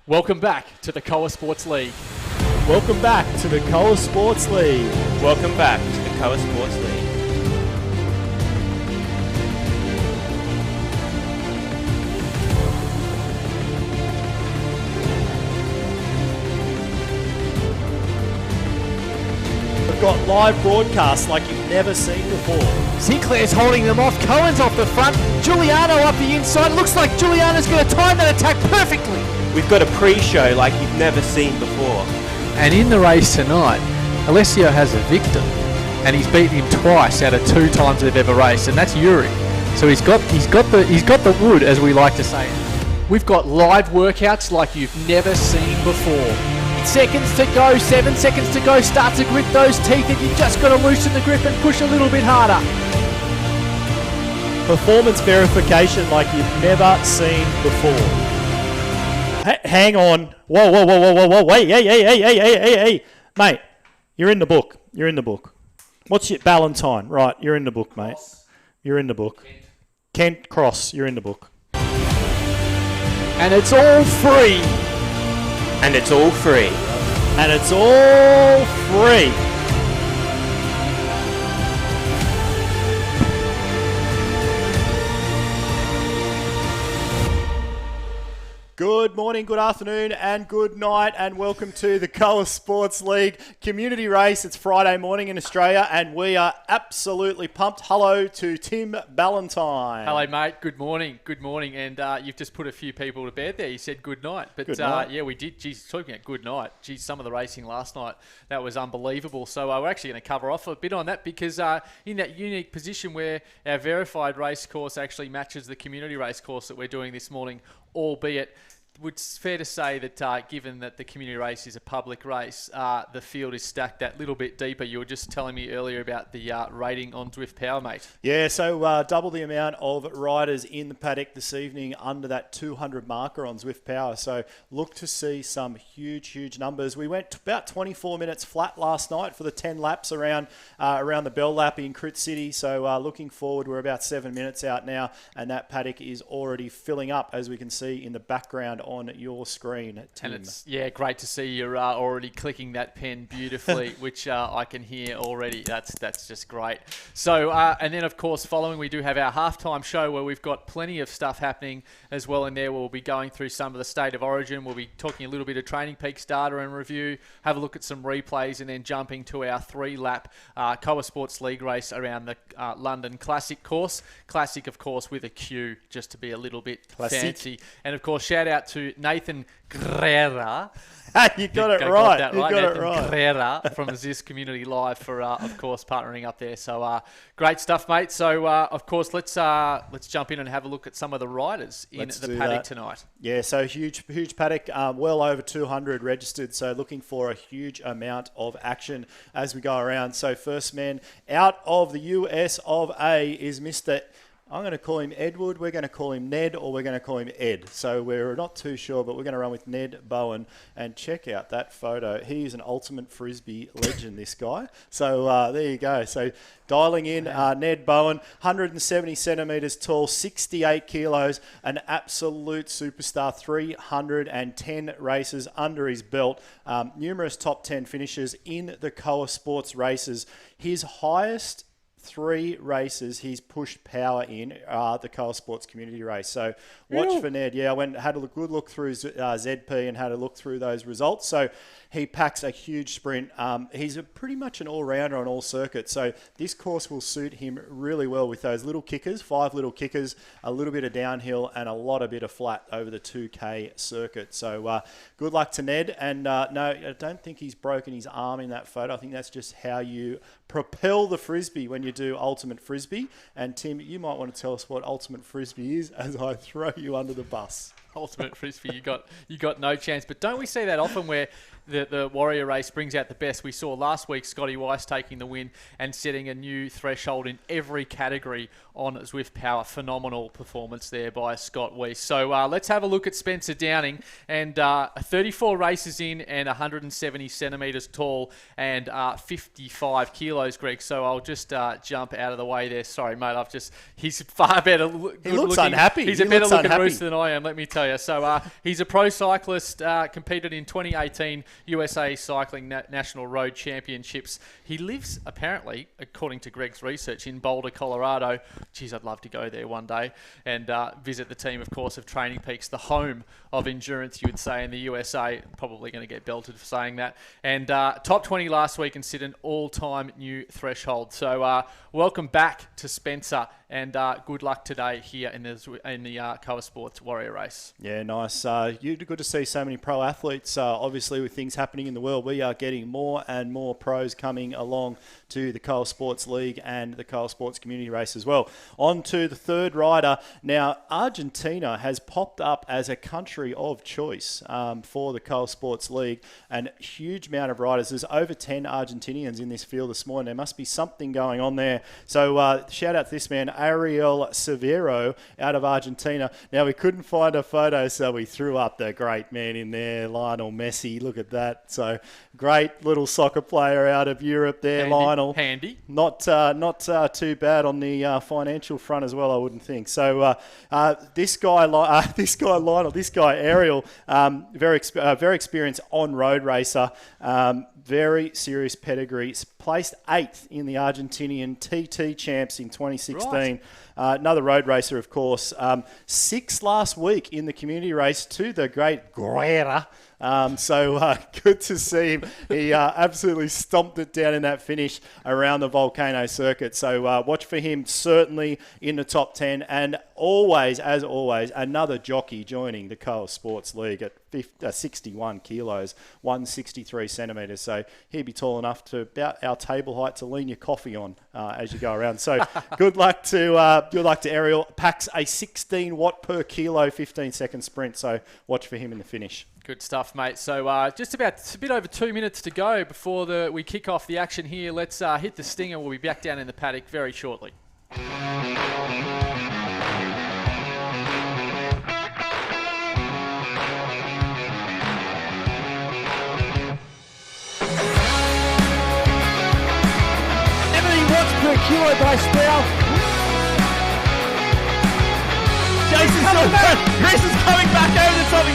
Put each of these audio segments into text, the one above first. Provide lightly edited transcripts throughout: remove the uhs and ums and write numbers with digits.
Welcome back to the KOA Sports League. Welcome back to the KOA Sports League. Welcome back to the KOA Sports League. We've got live broadcasts like you've never seen before. Sinclair's holding them off. Cohen's off the front. Giuliano up the inside. Looks like Giuliano's going to time that attack perfectly. We've got a pre-show like you've never seen before. And in the race tonight, Alessio has a victim, and he's beaten him twice out of 2 times they've ever raced, and that's Yuri. So he's got the wood, as we like to say. We've got live workouts like you've never seen before. Seconds to go, 7 seconds to go. Start to grit those teeth, and you just got to loosen the grip and push a little bit harder. Performance verification like you've never seen before. Hang on. Whoa. Wait, hey. Mate, you're in the book. You're in the book. What's your Valentine? Right, you're in the book, mate. You're in the book. Kent Cross, you're in the book. And it's all free. And it's all free. And it's all free. Good morning, good afternoon, and good night, and welcome to the KOA Sports League community race. It's Friday morning in Australia, and we are absolutely pumped. Hello to Tim Ballantyne. Hello, mate. Good morning. Good morning. And you've just put a few people to bed there. You said good night. But good night. Yeah, we did. Geez, talking about good night. Geez, some of the racing last night, that was unbelievable. So we're actually going to cover off a bit on that because in that unique position where our verified race course actually matches the community race course that we're doing this morning, albeit it's fair to say that given that the community race is a public race, the field is stacked that little bit deeper. You were just telling me earlier about the rating on Zwift Power, mate. Yeah, so double the amount of riders in the paddock this evening under that 200 marker on Zwift Power. So look to see some huge numbers. We went about 24 minutes flat last night for the 10 laps around the Bell Lap in Crit City. So looking forward, we're about 7 minutes out now, and that paddock is already filling up, as we can see in the background on your screen, Tim. And it's great to see you're already clicking that pen beautifully, which I can hear already. That's just great. So and then of course following we do have our halftime show where we've got plenty of stuff happening as well in there. We'll be going through some of the state of origin. We'll be talking a little bit of Training Peaks data and review, have a look at some replays, and then jumping to our 3-lap KOA Sports League race around the London Classic course. Classic, of course, with a Q, just to be a little bit fancy. And of course, shout out to Nathan Guerrera. You got it right. You got Nathan it right. Guerrera from Zis Community Live for, of course, partnering up there. So great stuff, mate. So of course, let's jump in and have a look at some of the riders in the paddock tonight. Yeah, so huge paddock, well over 200 registered. So looking for a huge amount of action as we go around. So first man out of the US of A is Mr. I'm going to call him Edward, we're going to call him Ned, or we're going to call him Ed. So we're not too sure, but we're going to run with Ned Bowen. And check out that photo. He's an ultimate Frisbee legend, this guy. So there you go. So dialing in Ned Bowen, 170 centimetres tall, 68 kilos, an absolute superstar, 310 races under his belt, numerous top 10 finishes in the KOA Sports races. His highest 3 races he's pushed power in the KOA Sports Community Race. So watch for Ned. Yeah, I had a good look through ZP and had a look through those results. So he packs a huge sprint. He's pretty much an all-rounder on all circuits. So this course will suit him really well with those little kickers, 5 little kickers, a little bit of downhill, and a bit of flat over the 2K circuit. So good luck to Ned. And no, I don't think he's broken his arm in that photo. I think that's just how you propel the Frisbee when you do Ultimate Frisbee. And Tim, you might want to tell us what Ultimate Frisbee is as I throw you under the bus. Ultimate Frisbee, you got no chance. But don't we see that often where the Warrior race brings out the best. We saw last week Scotty Weiss taking the win and setting a new threshold in every category on Zwift Power. Phenomenal performance there by Scott Weiss. So let's have a look at Spencer Downing. And 34 races in and 170 centimetres tall and 55 kilos, Greg. So I'll just jump out of the way there. Sorry, mate. He's far better. He looks unhappy. He's a better looking rooster than I am, let me tell you. So he's a pro cyclist, competed in 2018 USA Cycling National Road Championships. He lives, apparently, according to Greg's research, in Boulder, Colorado. Geez, I'd love to go there one day and visit the team, of course, of Training Peaks, the home of endurance, you would say, in the USA. Probably going to get belted for saying that. And top 20 last week and set an all-time new threshold. So welcome back to Spencer, and good luck today here in the KOA Sports Warrior race. Yeah, nice. Good to see so many pro athletes. Obviously, with things happening in the world, we are getting more and more pros coming along to the KOA Sports League and the KOA Sports Community Race as well. On to the third rider. Now, Argentina has popped up as a country of choice for the KOA Sports League, and a huge amount of riders. There's over 10 Argentinians in this field this morning. There must be something going on there. So shout out to this man, Ariel Severo, out of Argentina. Now, we couldn't find a photo, so we threw up the great man in there, Lionel Messi. Look at that. So great little soccer player out of Europe there, Handy. Lionel. Handy. Not too bad on the financial front as well, I wouldn't think. So this guy Lionel, this guy Ariel, very experienced on-road racer, very serious pedigree. Placed 8th in the Argentinian TT Champs in 2016. Right. Another road racer, of course. 6th last week in the community race to the great Guerra. So good to see him. He absolutely stomped it down in that finish around the Volcano circuit. So watch for him certainly in the top 10. And always, as always, another jockey joining the KOA Sports League at 61 kilos, 163 centimetres. So he'd be tall enough to about our table height to lean your coffee on as you go around. So good luck to Ariel. Packs a 16 watt per kilo, 15-second sprint. So watch for him in the finish. Good stuff, mate. So just about a bit over 2 minutes to go before we kick off the action here. Let's hit the stinger. We'll be back down in the paddock very shortly. Per kilo by Sproul. Jason's coming back. Jason's coming back over the top.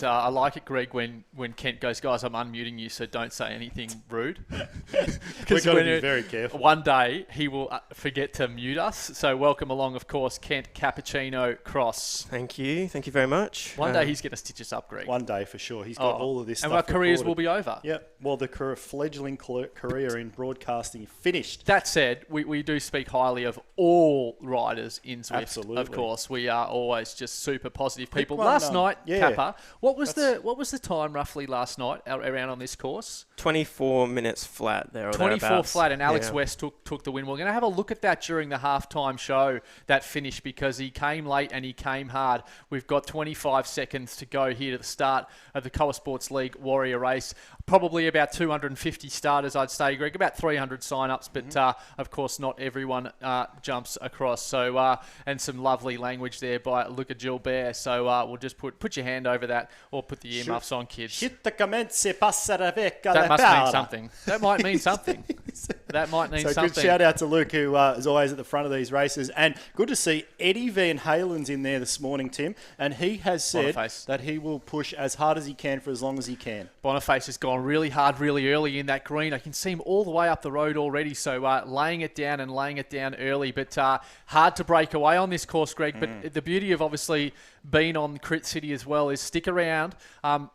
I like it, Greg, when Kent goes, guys, I'm unmuting you, so don't say anything rude. We've got to be very careful. One day he will forget to mute us. So welcome along, of course, Kent Cappuccino Cross. Thank you very much. One day he's going to stitch us up, Greg. One day for sure. He's got all of this and stuff. And our careers recorded. will be over. Yep. Well, the fledgling career in broadcasting finished. That said, we do speak highly of all riders in Zwift. Absolutely. Of course, we are always just super positive people. Last night, Kappa, what was the time roughly last night around on this course? 24 minutes flat there. 24 flat, and Alex West took the win. We're going to have a look at that during the halftime show, that finish, because he came late and he came hard. We've got 25 seconds to go here to the start of the KOA Sports League Warrior race. Probably about 250 starters, I'd say, Greg. About 300 sign-ups, but of course not everyone jumps across. So and some lovely language there by Luca Gilbert. So we'll just put your hand over that, or put the earmuffs on, kids. That must mean something. That might mean something. That might mean something. Good shout out to Luke, who is always at the front of these races. And good to see Eddie Van Halen's in there this morning, Tim. And he has said that he will push as hard as he can for as long as he can. Boniface has gone really hard, really early in that green. I can see him all the way up the road already. So laying it down early. But hard to break away on this course, Greg. But the beauty of obviously being on Crit City as well is stick around.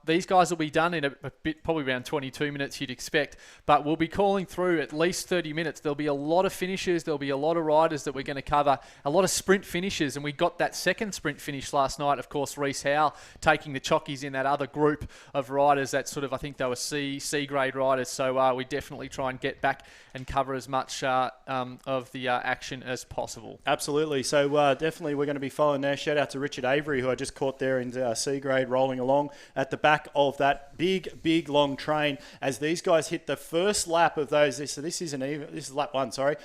These guys will be done in a bit, probably around 22 minutes you'd expect. But we'll be calling through at least 30 minutes. There'll be a lot of finishes. There'll be a lot of riders that we're going to cover. A lot of sprint finishes. And we got that second sprint finish last night. Of course, Reece Howe taking the chockies in that other group of riders. That sort of, I think they were C grade riders. So we definitely try and get back and cover as much of the action as possible. Absolutely. So definitely we're going to be following there. Shout out to Richard Avery, who I just caught there in C grade, rolling along at the back of that big long train as these guys hit the first lap of those. So this is lap one, sorry.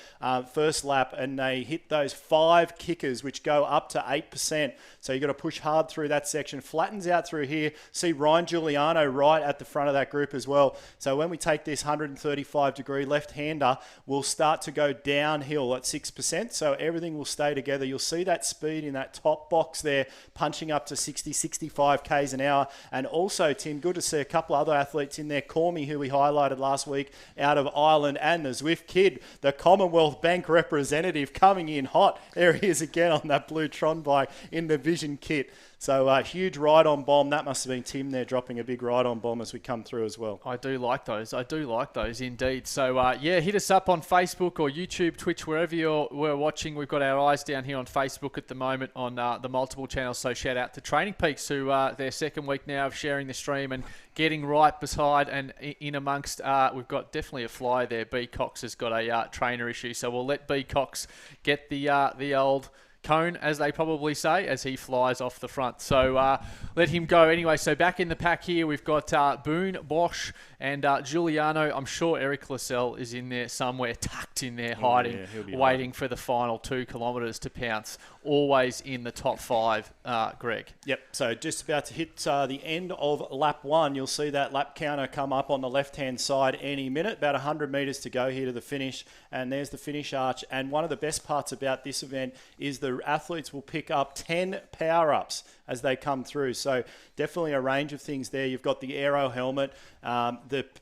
First lap, and they hit those 5 kickers, which go up to 8%. So you've got to push hard through that section. Flattens out through here. See Ryan Giuliano right at the front of that group as well. So when we take this 135-degree left-hander, we'll start to go downhill at 6%. So everything will stay together. You'll see that speed in that top box there, punching up to 60, 65 Ks an hour. And also, Tim, good to see a couple other athletes in there. Cormy, who we highlighted last week out of Ireland, and the Zwift kid, the Commonwealth Bank representative, coming in hot. There he is again on that blue Tron bike in the Vision kit. So huge ride-on bomb. That must have been Tim there dropping a big ride-on bomb as we come through as well. I do like those indeed. So hit us up on Facebook or YouTube, Twitch, wherever we're watching. We've got our eyes down here on Facebook at the moment on the multiple channels. So shout out to Training Peaks, who their second week now of sharing the stream and getting right beside and in amongst. We've got definitely a fly there. B Cox has got a trainer issue, so we'll let B Cox get the old cone, as they probably say, as he flies off the front. So let him go anyway. So back in the pack here, we've got Boone, Bosch, and Giuliano. I'm sure Eric Lassell is in there somewhere, tucked in there, hiding, waiting for the final 2 kilometres to pounce. Always in the top 5, Greg. Yep, so just about to hit the end of lap 1. You'll see that lap counter come up on the left-hand side any minute. About 100 metres to go here to the finish, and there's the finish arch. And one of the best parts about this event is the athletes will pick up 10 power-ups as they come through. So definitely a range of things there. You've got the aero helmet.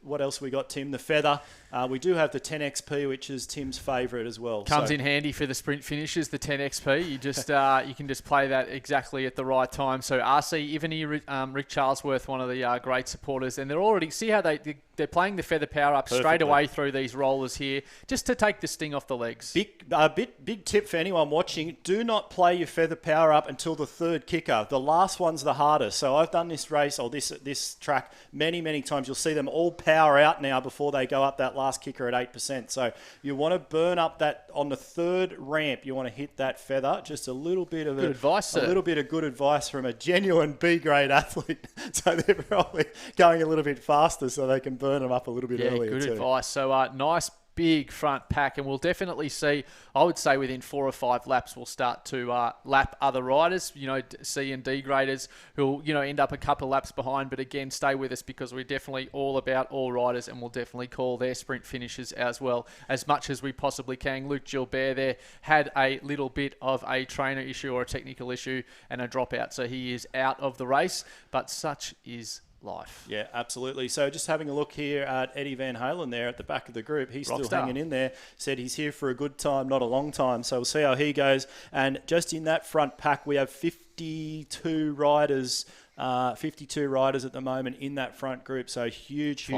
What else we got, Tim? The feather. We do have the 10XP, which is Tim's favourite as well. Comes in handy for the sprint finishes, the 10XP. You just you can just play that exactly at the right time. So RC, Ivany, Rick Charlesworth, one of the great supporters, and they're already, see how they're playing the feather power up straight away through these rollers here, just to take the sting off the legs. Big tip for anyone watching: do not play your feather power up until the 3rd kicker. The last one's the hardest. So I've done this race or this track many times. You'll see them all power out now before they go up that last kicker at 8%. So you want to burn up that on the 3rd ramp. You want to hit that feather. Just a little bit of good advice, sir. A little bit of good advice from a genuine B grade athlete. So they're probably going a little bit faster so they can burn them up a little bit earlier. Good too. advice. So nice big front pack, and we'll definitely see, I would say within 4 or 5 laps, we'll start to lap other riders, C and D graders who'll, end up a couple of laps behind. But again, stay with us because we're definitely all about all riders, and we'll definitely call their sprint finishes as well, as much as we possibly can. Luke Gilbert there had a little bit of a trainer issue or a technical issue and a dropout, so he is out of the race, but such is life. Yeah, absolutely. So just having a look here at Eddie Van Halen there at the back of the group. He's still hanging in there. Said he's here for a good time, not a long time. So we'll see how he goes. And just in that front pack, we have 52 riders. 52 riders at the moment in that front group. So huge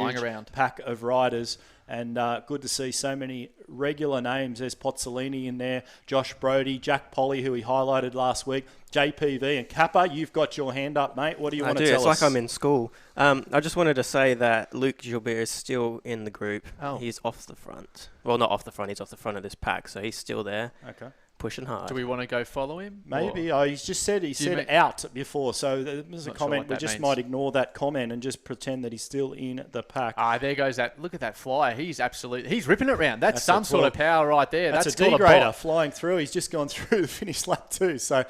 pack of riders. And good to see so many regular names. There's Pozzolini in there, Josh Brody, Jack Polly, who we highlighted last week, JPV, and Kappa. You've got your hand up, mate. What do you want to tell us? It's like I'm in school. I just wanted to say that Luke Gilbert is still in the group. He's off the front. Well, not off the front. He's off the front of this pack, so he's still there. Okay. pushing hard. Do we want to go follow him? Maybe. Or- He's just said you mean- out before, so there's a Not sure comment. what We that just means. might ignore that comment and just pretend that he's still in the pack. There goes that. Look at that flyer. He's ripping it round. That's some a- sort of power right there. That's a called degrader bot. flying through. He's just gone through the finish lap 2. So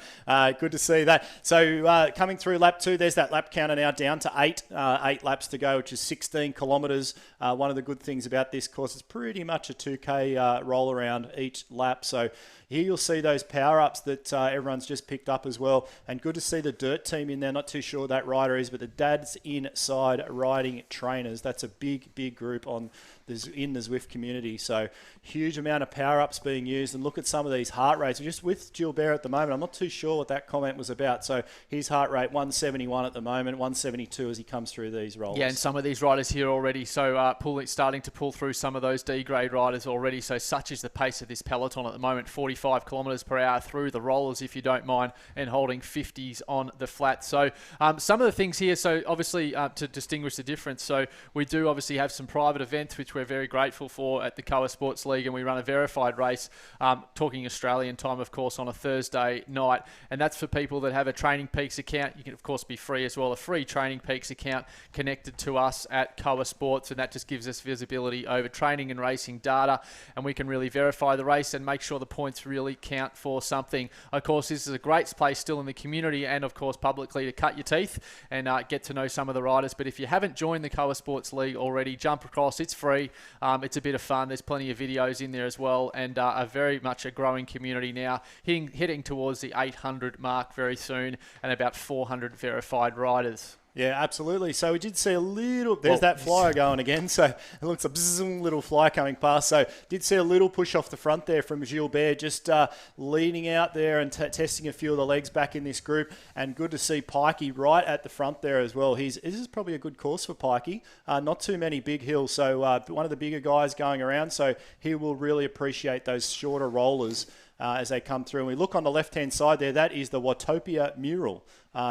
good to see that. So coming through lap 2, there's that lap counter now down to 8. 8 laps to go, which is 16 kilometres. One of the good things about this course is pretty much a 2K roll around each lap. So here you'll see those power-ups that everyone's just picked up as well. And good to see the dirt team in there. Not too sure that rider is, but the Dads Inside Riding Trainers. That's a big, big group in the Zwift community. So huge amount of power-ups being used. And look at some of these heart rates. We're just with Gilbert at the moment. I'm not too sure what that comment was about. So his heart rate, 171 at the moment, 172 as he comes through these rolls. Yeah, and some of these riders here already. So starting to pull through some of those D-grade riders already. So such is the pace of this peloton at the moment. 45 kilometres per hour through the rollers, if you don't mind, and holding 50s on the flat. So some of the things here, so obviously to distinguish the difference, so we do obviously have some private events, which we're very grateful for at the KOA Sports League, and we run a verified race, talking Australian time, of course, on a Thursday night, and that's for people that have a Training Peaks account. You can, of course, be free as well, a free Training Peaks account connected to us at KOA Sports, and that just gives us visibility over training and racing data, and we can really verify the race and make sure the points really count for something. Of course, this is a great place still in the community and, of course, publicly to cut your teeth and get to know some of the riders. But if you haven't joined the KOA Sports League already, jump across. It's free. It's a bit of fun. There's plenty of videos in there as well, and a very much a growing community now, heading towards the 800 mark very soon, and about 400 verified riders. Yeah, absolutely. So we did see a little... There's that flyer going again. So it looks a little fly coming past. So did see a little push off the front there from Gilbert, just leading out there and testing a few of the legs back in this group. And good to see Pikey right at the front there as well. This is probably a good course for Pikey. Not too many big hills. So one of the bigger guys going around. So he will really appreciate those shorter rollers as they come through. And we look on the left-hand side there, that is the Watopia mural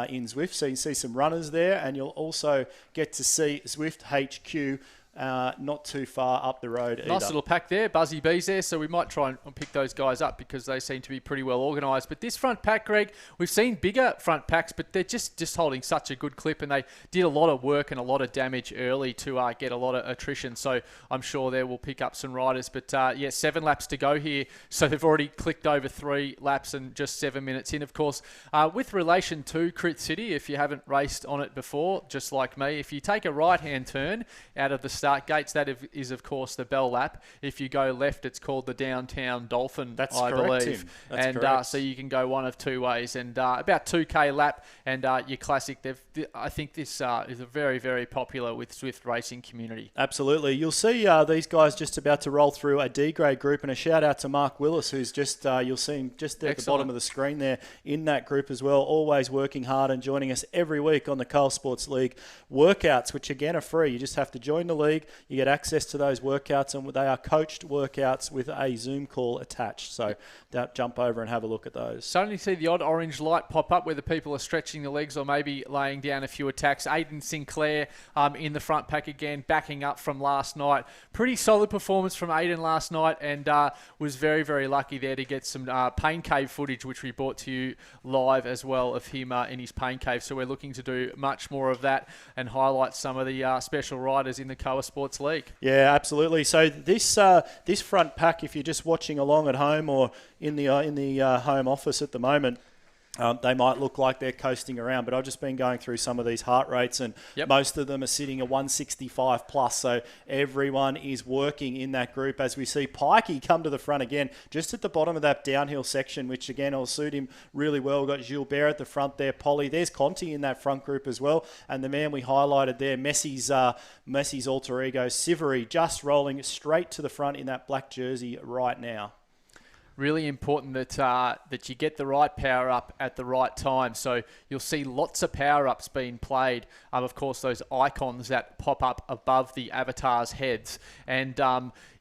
in Zwift. So you can see some runners there, and you'll also get to see Zwift HQ not too far up the road either. Nice little pack there, Buzzy Bees there, so we might try and pick those guys up because they seem to be pretty well organised. But this front pack, Greg, we've seen bigger front packs, but they're just holding such a good clip, and they did a lot of work and a lot of damage early to get a lot of attrition, so I'm sure they will pick up some riders. But 7 laps to go here, so they've already clicked over 3 laps and just 7 minutes in. Of course, with relation to Crit City, if you haven't raced on it before, just like me, if you take a right-hand turn out of the start gates, that is of course the Bell Lap. If you go left, it's called the Downtown Dolphin. That's I correct, believe. Tim. That's and correct. So you can go one of 2 ways, and about 2K lap, and your classic. I think this is a very, very popular with Zwift racing community. Absolutely. You'll see these guys just about to roll through a D-grade group, and a shout out to Mark Willis, who's just, you'll see him just there at the bottom of the screen there in that group as well, always working hard and joining us every week on the KOA Sports League workouts, which again are free. You just have to join the league. You get access to those workouts, and they are coached workouts with a Zoom call attached. So jump over and have a look at those. Suddenly see the odd orange light pop up where the people are stretching the legs or maybe laying down a few attacks. Aidan Sinclair in the front pack again, backing up from last night. Pretty solid performance from Aidan last night, and was very, very lucky there to get some pain cave footage, which we brought to you live as well, of him in his pain cave. So we're looking to do much more of that and highlight some of the special riders in the KOA Sports League. Yeah, absolutely. So this front pack, if you're just watching along at home or in the home office at the moment, they might look like they're coasting around, but I've just been going through some of these heart rates, and most of them are sitting at 165 plus. So everyone is working in that group as we see Pikey come to the front again, just at the bottom of that downhill section, which again will suit him really well. We've got Gilbert at the front there, Polly. There's Conti in that front group as well. And the man we highlighted there, Messi's alter ego, Sivery, just rolling straight to the front in that black jersey right now. Really important that you get the right power up at the right time. So you'll see lots of power ups being played. Of course, those icons that pop up above the avatars' heads, and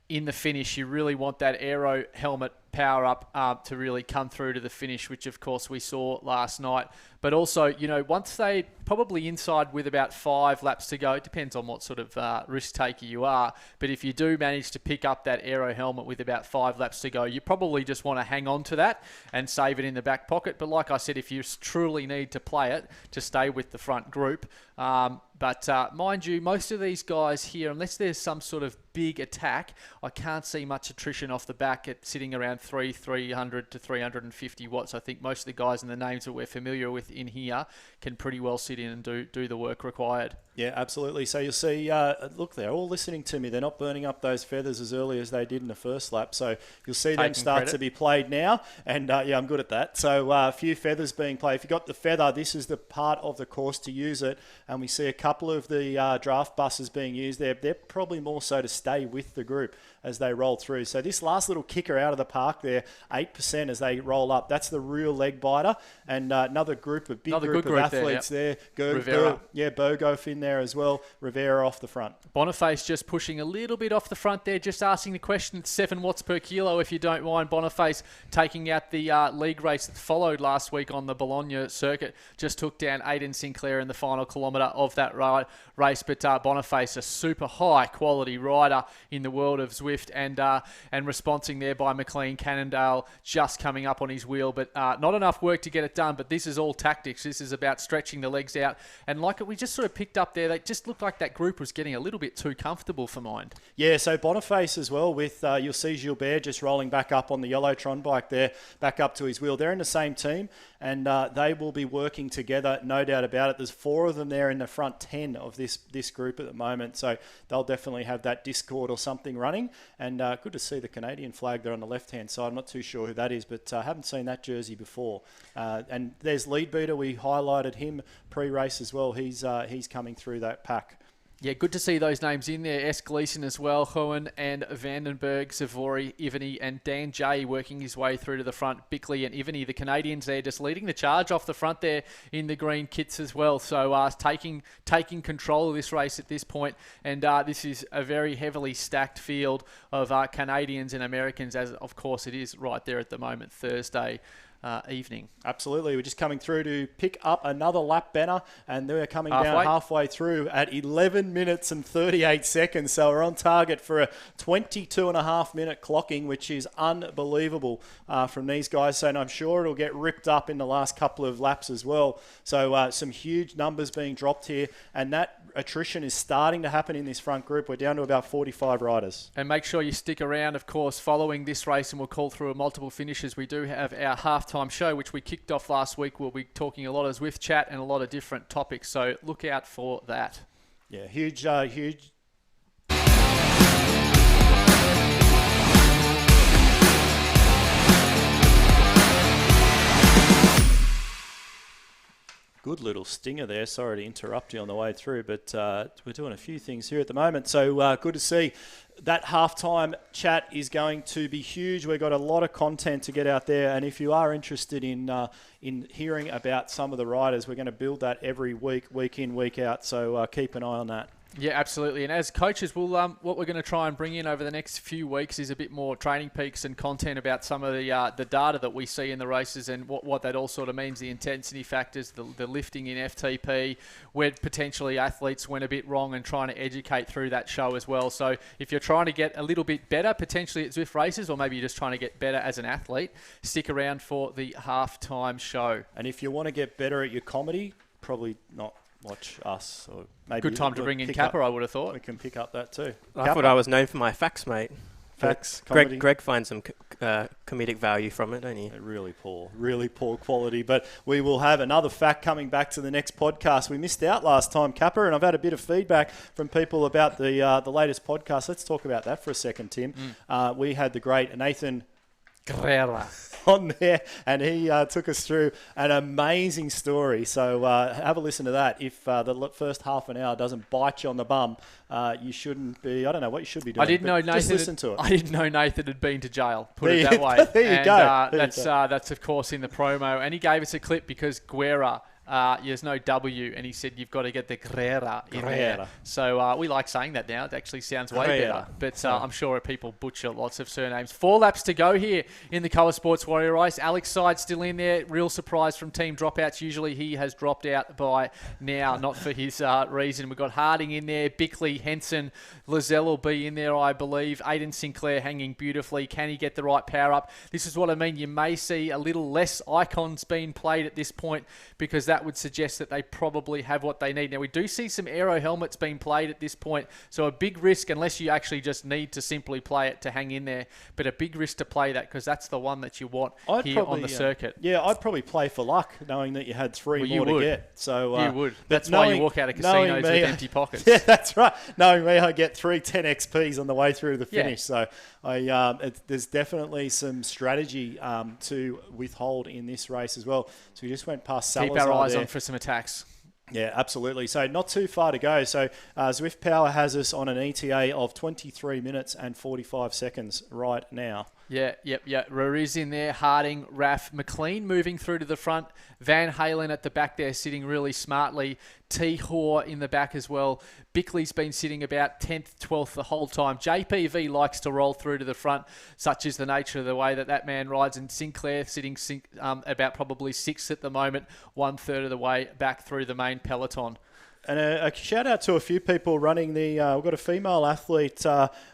in the finish, you really want that aero helmet power up to really come through to the finish, which of course we saw last night. But also, once they probably inside with about 5 laps to go, it depends on what sort of risk taker you are. But if you do manage to pick up that aero helmet with about 5 laps to go, you probably just want to hang on to that and save it in the back pocket. But like I said, if you truly need to play it, to stay with the front group. But mind you, most of these guys here, unless there's some sort of big attack, I can't see much attrition off the back at sitting around 300 to 350 watts. I think most of the guys and the names that we're familiar with in here can pretty well sit in and do the work required. Yeah, absolutely. So you'll see, look, they're all listening to me. They're not burning up those feathers as early as they did in the first lap. So you'll see them start to be played now. And yeah, I'm good at that. So a few feathers being played. If you've got the feather, this is the part of the course to use it. And we see a couple of the draft buses being used there. They're probably more so to stay with the group as they roll through. So this last little kicker out of the park there, 8% as they roll up, that's the real leg biter. And another group of athletes there. Bogoff in there as well. Rivera off the front. Boniface just pushing a little bit off the front there, just asking the question at 7 watts per kilo, if you don't mind. Boniface taking out the league race that followed last week on the Bologna circuit. Just took down Aidan Sinclair in the final kilometre of that race. But Boniface, a super high quality rider in the world of Zwift, and responsing there by McLean Cannondale, just coming up on his wheel, but not enough work to get it done. But this is all tactics. This is about stretching the legs out, and like we just sort of picked up there, they just looked like that group was getting a little bit too comfortable for mine. Yeah, so Boniface as well with, you'll see Gilbert just rolling back up on the Yellowtron bike there, back up to his wheel. They're in the same team, and they will be working together, no doubt about it. There's 4 of them there in the front 10 of this group at the moment, so they'll definitely have that Discord or something running. And good to see the Canadian flag there on the left-hand side. I'm not too sure who that is, but I haven't seen that jersey before. And there's Leadbeater. We highlighted him pre-race as well. He's coming through that pack. Yeah, good to see those names in there. S. Gleason as well, Hohen and Vandenberg, Savory, Ivany, and Dan J working his way through to the front. Bickley and Ivany, the Canadians there, just leading the charge off the front there in the green kits as well. So taking control of this race at this point. And this is a very heavily stacked field of Canadians and Americans, as of course it is right there at the moment, Thursday evening. Absolutely. We're just coming through to pick up another lap banner, and they're coming down halfway through at 11 minutes and 38 seconds. So we're on target for a 22.5-minute clocking, which is unbelievable from these guys. So I'm sure it'll get ripped up in the last couple of laps as well. So some huge numbers being dropped here, and that attrition is starting to happen in this front group. We're down to about 45 riders. And make sure you stick around, of course, following this race, and we'll call through multiple finishes. We do have our halftime show, which we kicked off last week. We'll be talking a lot of Zwift chat and a lot of different topics, so look out for that. Yeah, huge. Good little stinger there. Sorry to interrupt you on the way through, but we're doing a few things here at the moment. So good to see. That halftime chat is going to be huge. We've got a lot of content to get out there, and if you are interested in hearing about some of the riders, we're going to build that every week in, week out. So keep an eye on that. Yeah, absolutely. And as coaches, we'll what we're going to try and bring in over the next few weeks is a bit more training peaks and content about some of the data that we see in the races and what that all sort of means, the intensity factors, the lifting in FTP, where potentially athletes went a bit wrong, and trying to educate through that show as well. So if you're trying to get a little bit better potentially at Zwift races, or maybe you're just trying to get better as an athlete, stick around for the halftime show. And if you want to get better at your comedy, probably not watch us. Or maybe good time to bring in Kappa, I would have thought. We can pick up that too. I thought I was known for my facts, mate. Facts, Greg finds some comedic value from it, don't you? Really poor quality. But we will have another fact coming back to the next podcast. We missed out last time, Kappa, and I've had a bit of feedback from people about the latest podcast. Let's talk about that for a second, Tim. We had the great Nathan Guerrera on there, and he took us through an amazing story. So have a listen to that. If the first half an hour doesn't bite you on the bum, you shouldn't be. I don't know what you should be doing. I didn't know Nathan. Just listen to it. I didn't know Nathan had been to jail. Put it that way. There you go. That's of course in the promo, and he gave us a clip because Guerra there's no W, and he said you've got to get the Grera in there. Grera. So we like saying that now. It actually sounds way Grera. better. But I'm sure people butcher lots of surnames. 4 laps to go here in the KOA Sports Warrior race. Alex Side still in there. Real surprise from team dropouts. Usually he has dropped out by now, not for his reason. We've got Harding in there, Bickley, Henson, Lizelle will be in there, I believe. Aiden Sinclair hanging beautifully. Can he get the right power up? This is what I mean. You may see a little less icons being played at this point because that would suggest that they probably have what they need. Now, we do see some aero helmets being played at this point, so a big risk unless you actually just need to simply play it to hang in there, but a big risk to play that because that's the one that you want here on the circuit. Yeah, I'd probably play for luck knowing that you had 3 more to get. So you would. That's why you walk out of casinos with empty pockets. Yeah, that's right. Knowing me, I get 3 10 XPs on the way through the finish. So there's definitely some strategy to withhold in this race as well. So we just went past Salazar. Keep our eyes there. on for some attacks. Yeah, absolutely. So not too far to go. So Zwift Power has us on an ETA of 23 minutes and 45 seconds right now. Yeah. Ruriz in there, Harding, Raff, McLean moving through to the front, Van Halen at the back there sitting really smartly, T. Hoare in the back as well. Bickley's been sitting about 10th, 12th the whole time. JPV likes to roll through to the front, such is the nature of the way that man rides, and Sinclair sitting about probably 6th at the moment, 1/3 of the way back through the main peloton. And a shout out to a few people running the. We've got a female athlete,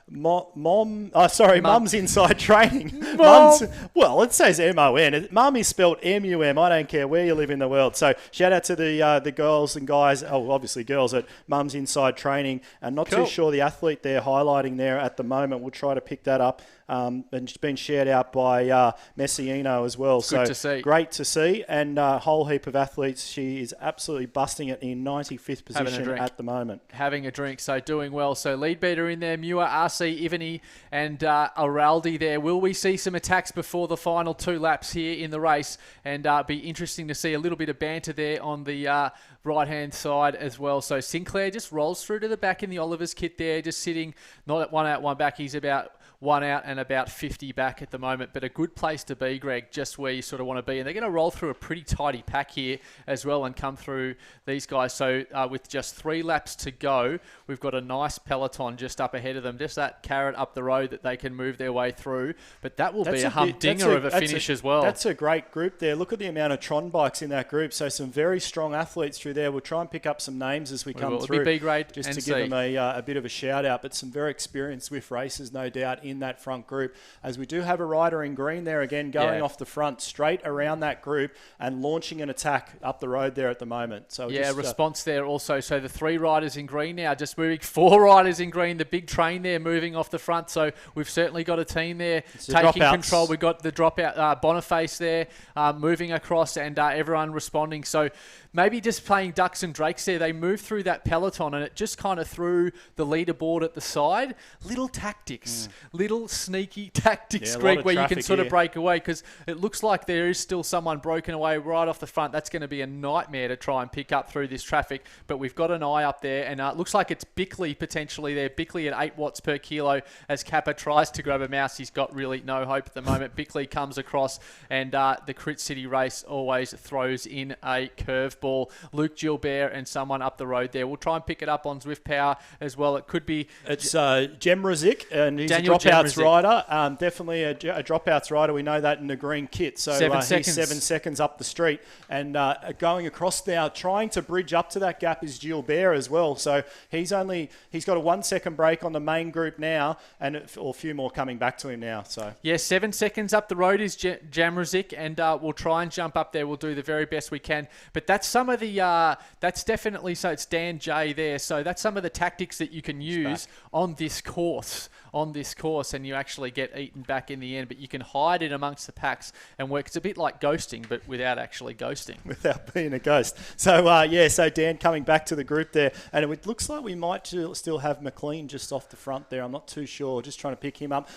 Mum's Inside Training. Mum's, well, it says MON. Mum is spelled MUM. I don't care where you live in the world. So shout out to the girls and guys. Oh, obviously girls at Mum's Inside Training. And not too sure the athlete they're highlighting there at the moment. We'll try to pick that up. And it's been shared out by Messiino as well. Good to see. Great to see. And a whole heap of athletes. She is absolutely busting it in 95th position at the moment. Having a drink, so doing well. So lead beater in there, Muir, RC, Ivany and Araldi there. Will we see some attacks before the final 2 laps here in the race? And be interesting to see a little bit of banter there on the right-hand side as well. So Sinclair just rolls through to the back in the Oliver's kit there, just sitting not at 1 out, 1 back. He's about 1 out and about 50 back at the moment, but a good place to be, Greg, just where you sort of want to be. And they're going to roll through a pretty tidy pack here as well and come through these guys. So with just 3 laps to go, we've got a nice peloton just up ahead of them, just that carrot up the road that they can move their way through. But that will be a humdinger of a finish as well. That's a great group there. Look at the amount of Tron bikes in that group. So some very strong athletes through there. We'll try and pick up some names as we come through. It'll be B-grade just and to C. give them a bit of a shout out. But some very experienced Swift racers, no doubt, in that front group. As we do have a rider in green there again, going off the front, straight around that group and launching an attack up the road there at the moment. So response there also. So the 3 riders in green now, just moving 4 riders in green. The big train there moving off the front. So we've certainly got a team there taking control. We've got the dropout, Boniface there moving across and everyone responding. So maybe just playing ducks and drakes there. They move through that peloton and it just kind of threw the leaderboard at the side. Little tactics, little sneaky tactics, Greg, where you can sort of break away because it looks like there is still someone broken away right off the front. That's going to be a nightmare to try and pick up through this traffic, but we've got an eye up there and it looks like it's Bickley potentially there. Bickley at 8 watts per kilo as Kappa tries to grab a mouse. He's got really no hope at the moment. Bickley comes across and the Crit City race always throws in a curveball. Luke Gilbert and someone up the road there. We'll try and pick it up on Zwift Power as well. It could be... It's Jemrazik, and he's Daniel a dropouts Jemrazik. rider. Definitely a dropouts rider. We know that in the green kit. So 7 seconds. He's 7 seconds up the street. And going across now, trying to bridge up to that gap is Gilbert as well. So he's got a 1 second break on the main group now, and a few more coming back to him now. So 7 seconds up the road is Jamrazik, and we'll try and jump up there. We'll do the very best we can. But that's some of the, that's definitely, so it's Dan J there. So that's some of the tactics that you can use on this course, and you actually get eaten back in the end, but you can hide it amongst the packs and work. It's a bit like ghosting, but without actually ghosting. Without being a ghost. So, so Dan coming back to the group there, and it looks like we might still have McLean just off the front there. I'm not too sure. Just trying to pick him up.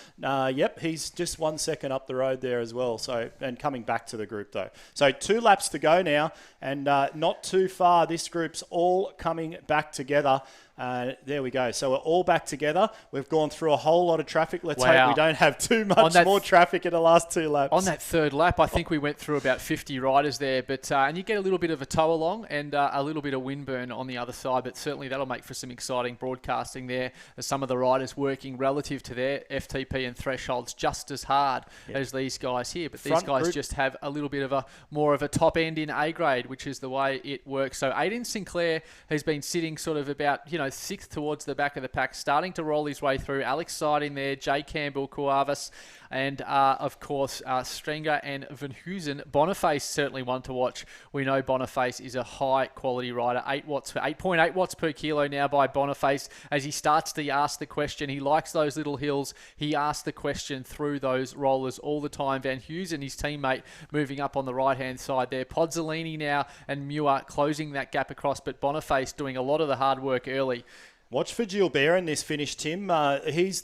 He's just 1 second up the road there as well. So, and coming back to the group though. So 2 laps to go now, and not too far. This group's all coming back together. There we go. So we're all back together. We've gone through a whole lot of traffic. Let's Wow. hope we don't have too much more traffic in the last 2 laps. On that third lap, I think we went through about 50 riders there, but and you get a little bit of a tow along and a little bit of wind burn on the other side, but certainly that'll make for some exciting broadcasting there as some of the riders working relative to their FTP and thresholds just as hard as these guys here. But these guys just have a little bit of a more of a top end in A grade, which is the way it works. So Aiden Sinclair has been sitting sort of about, 6th towards the back of the pack, starting to roll his way through. Alex Side in there, Jay Campbell, Cuavas, and of course Strenger and Van Heusen. Boniface certainly one to watch. We know Boniface is a high quality rider. 8.8 watts per kilo now by Boniface as he starts to ask the question. He likes those little hills. He asks the question through those rollers all the time. Van Heusen, his teammate, moving up on the right hand side there. Pozzolini now and Muir closing that gap across, but Boniface doing a lot of the hard work early. Watch for Gilbert in this finish, Tim. His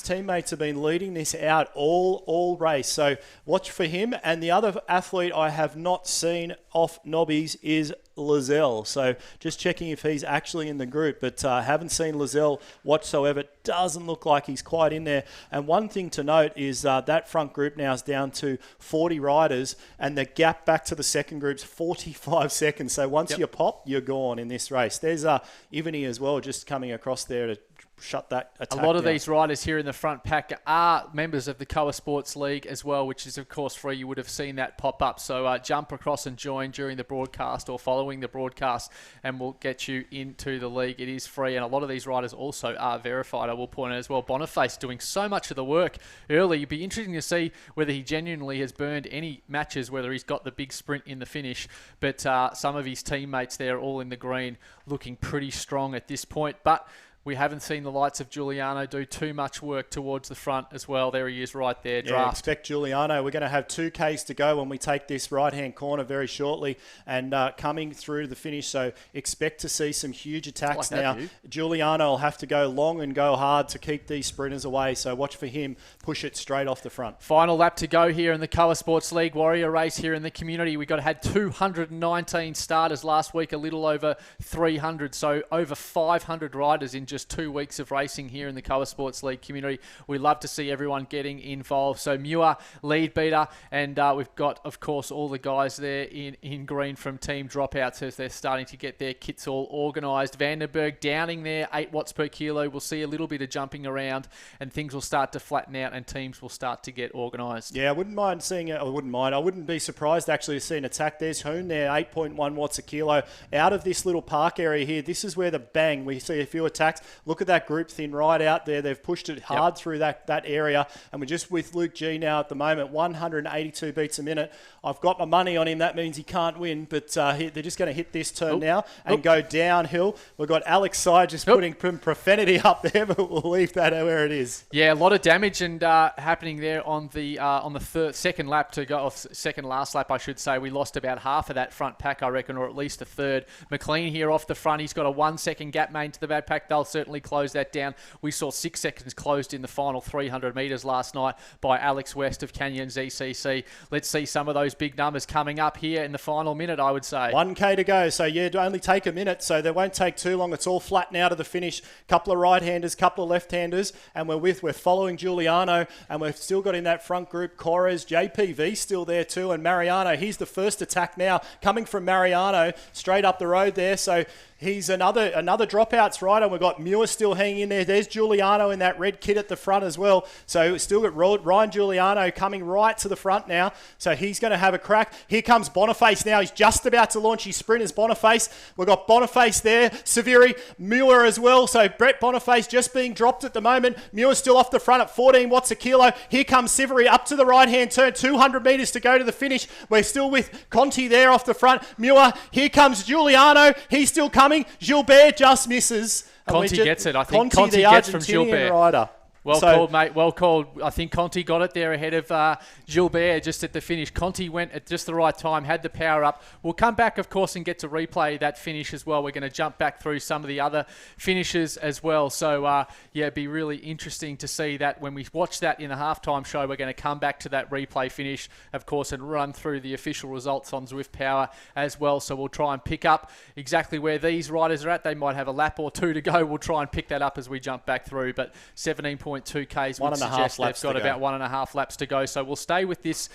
teammates have been leading this out all race. So watch for him. And the other athlete I have not seen off Nobbies is Lizelle. So just checking if he's actually in the group, but haven't seen Lizelle whatsoever. Doesn't look like he's quite in there. And one thing to note is that front group now is down to 40 riders, and the gap back to the second group's 45 seconds. So once you pop, you're gone in this race. There's Ivany as well, just coming across there to shut that attack A lot of down. these riders here in the front pack are members of the KOA Sports League as well, which is of course free. You would have seen that pop up. So jump across and join during the broadcast or following the broadcast, and we'll get you into the league. It is free, and a lot of these riders also are verified, I will point out as well. Boniface doing so much of the work early. It'd be interesting to see whether he genuinely has burned any matches, whether he's got the big sprint in the finish. But some of his teammates there all in the green looking pretty strong at this point. But we haven't seen the likes of Giuliano do too much work towards the front as well. There he is right there, Yeah, expect Giuliano. We're going to have 2Ks to go when we take this right-hand corner very shortly and coming through to the finish. So expect to see some huge attacks now. Giuliano will have to go long and go hard to keep these sprinters away. So watch for him. Push it straight off the front. Final lap to go here in the KOA Sports League Warrior race here in the community. We had 219 starters last week, a little over 300. So over 500 riders in just 2 weeks of racing here in the KOA Sports League community. We love to see everyone getting involved. So Muir, lead beater, and we've got, of course, all the guys there in green from Team Dropouts as they're starting to get their kits all organised. Vandenberg Downing there, 8 watts per kilo. We'll see a little bit of jumping around and things will start to flatten out and teams will start to get organised. Yeah, I wouldn't mind seeing it. I wouldn't be surprised actually to see an attack. There's Hoon there, 8.1 watts a kilo. Out of this little park area here, this is where the bang, we see a few attacks. Look at that group thin right out there. They've pushed it hard through that area. And we're just with Luke G now at the moment, 182 beats a minute. I've got my money on him. That means he can't win. But they're just going to hit this turn now and go downhill. We've got Alex Side just putting profanity up there, but we'll leave that where it is. Yeah, a lot of damage and happening there on the second lap to go off, second last lap, I should say. We lost about half of that front pack, I reckon, or at least a third. McLean here off the front. He's got a 1 second gap main to the back pack. They'll certainly close that down. We saw 6 seconds closed in the final 300 metres last night by Alex West of Canyon ZCC. Let's see some of those big numbers coming up here in the final minute, I would say. 1K to go. So, yeah, only take a minute. So, they won't take too long. It's all flattened out of the finish. Couple of right-handers, couple of left-handers. And we're following Giuliano. And we've still got in that front group Corres, JPV still there too. And Mariano, he's the first attack now coming from Mariano straight up the road there. So, he's another dropouts rider. We've got Muir still hanging in there. There's Giuliano in that red kit at the front as well. So we've still got Ryan Giuliano coming right to the front now. So he's going to have a crack. Here comes Boniface now. He's just about to launch his sprinters. Boniface. We've got Boniface there. Severi, Muir as well. So Brett Boniface just being dropped at the moment. Muir's still off the front at 14 watts a kilo. Here comes Severi up to the right-hand turn. 200 metres to go to the finish. We're still with Conti there off the front. Muir. Here comes Giuliano. He's still coming. Gilbert just misses. Conti gets it. I think Conti gets from Gilbert. Rider. Well called, mate. Well called. I think Conti got it there ahead of Gilbert just at the finish. Conti went at just the right time, had the power up. We'll come back, of course, and get to replay that finish as well. We're going to jump back through some of the other finishes as well. So, it'd be really interesting to see that when we watch that in the halftime show. We're going to come back to that replay finish, of course, and run through the official results on Zwift Power as well. So we'll try and pick up exactly where these riders are at. They might have a lap or two to go. We'll try and pick that up as we jump back through. But 17.2 Ks would suggest they've got about 1.5 laps to go. So we'll stay with this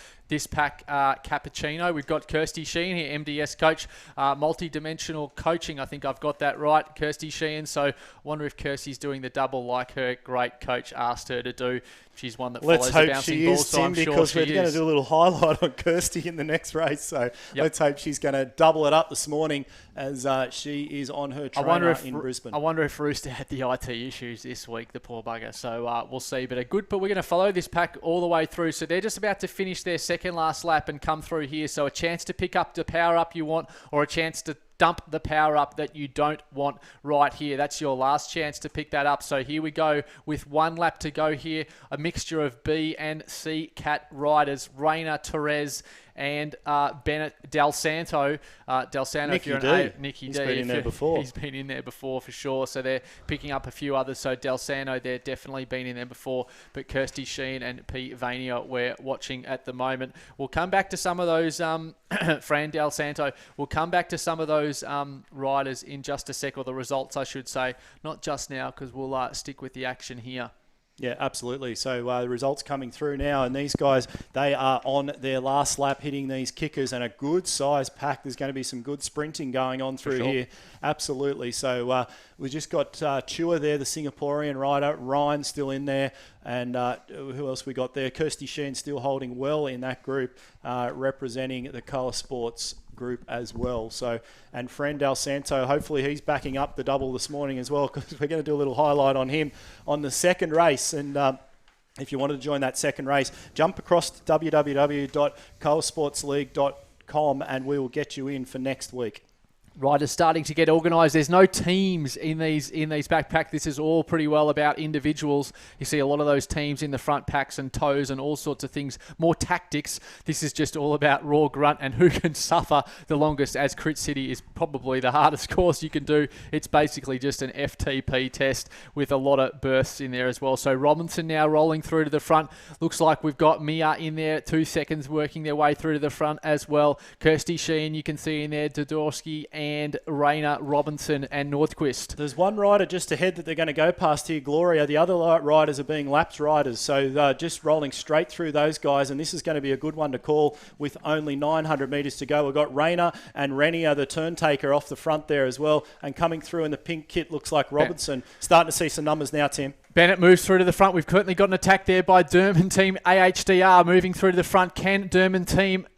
pack cappuccino. We've got Kirsty Sheehan here, MDS coach, multi-dimensional coaching. I think I've got that right, Kirsty Sheehan. So I wonder if Kirsty's doing the double like her great coach asked her to do. She's one that follows the bouncing ball, so I'm sure she is. Because we're going to do a little highlight on Kirsty in the next race. So let's hope she's going to double it up this morning as she is on her trainer in Brisbane. I wonder if Rooster had the IT issues this week, the poor bugger. So we'll see. But we're going to follow this pack all the way through. So they're just about to finish their second last lap and come through here. So a chance to pick up the power up you want, or a chance to dump the power up that you don't want right here. That's your last chance to pick that up. So here we go with 1 lap to go here. A mixture of B and C cat riders, Reina, Torres, and Bennett Del Santo. Del Santo, Nicky if you're an D. Nicky He's D. been in there before. He's been in there before for sure. So they're picking up a few others. So Del Santo, they're definitely been in there before. But Kirsty Sheen and P. Vania, we're watching at the moment. We'll come back to some of those, Fran Del Santo. We'll come back to some of those riders in just a sec, or the results, I should say. Not just now, because we'll stick with the action here. Yeah, absolutely. So the results coming through now, and these guys, they are on their last lap hitting these kickers, and a good size pack. There's going to be some good sprinting going on through here. Absolutely. So we just got Chua there, the Singaporean rider. Ryan still in there. And who else we got there? Kirsty Sheen still holding well in that group, representing the KOA Sports group as well. So, and Fran Del Santo, hopefully he's backing up the double this morning as well, because we're going to do a little highlight on him on the second race. And if you wanted to join that second race, jump across to www.koasportsleague.com and we will get you in for next week. Riders starting to get organised. There's no teams in these backpack. This is all pretty well about individuals. You see a lot of those teams in the front packs and toes and all sorts of things. More tactics. This is just all about raw grunt and who can suffer the longest, as Crit City is probably the hardest course you can do. It's basically just an FTP test with a lot of bursts in there as well. So Robinson now rolling through to the front. Looks like we've got Mia in there, 2 seconds working their way through to the front as well. Kirsty Sheen, you can see in there, Dodorsky and Rainer, Robinson and Nordquist. There's one rider just ahead that they're going to go past here, Gloria. The other riders are being lapped riders, so just rolling straight through those guys, and this is going to be a good one to call with only 900 metres to go. We've got Rainer and Renier, the turn taker, off the front there as well, and coming through in the pink kit looks like Robinson. Starting to see some numbers now, Tim. Bennett moves through to the front. We've currently got an attack there by Derman team AHDR moving through to the front. Can Derman team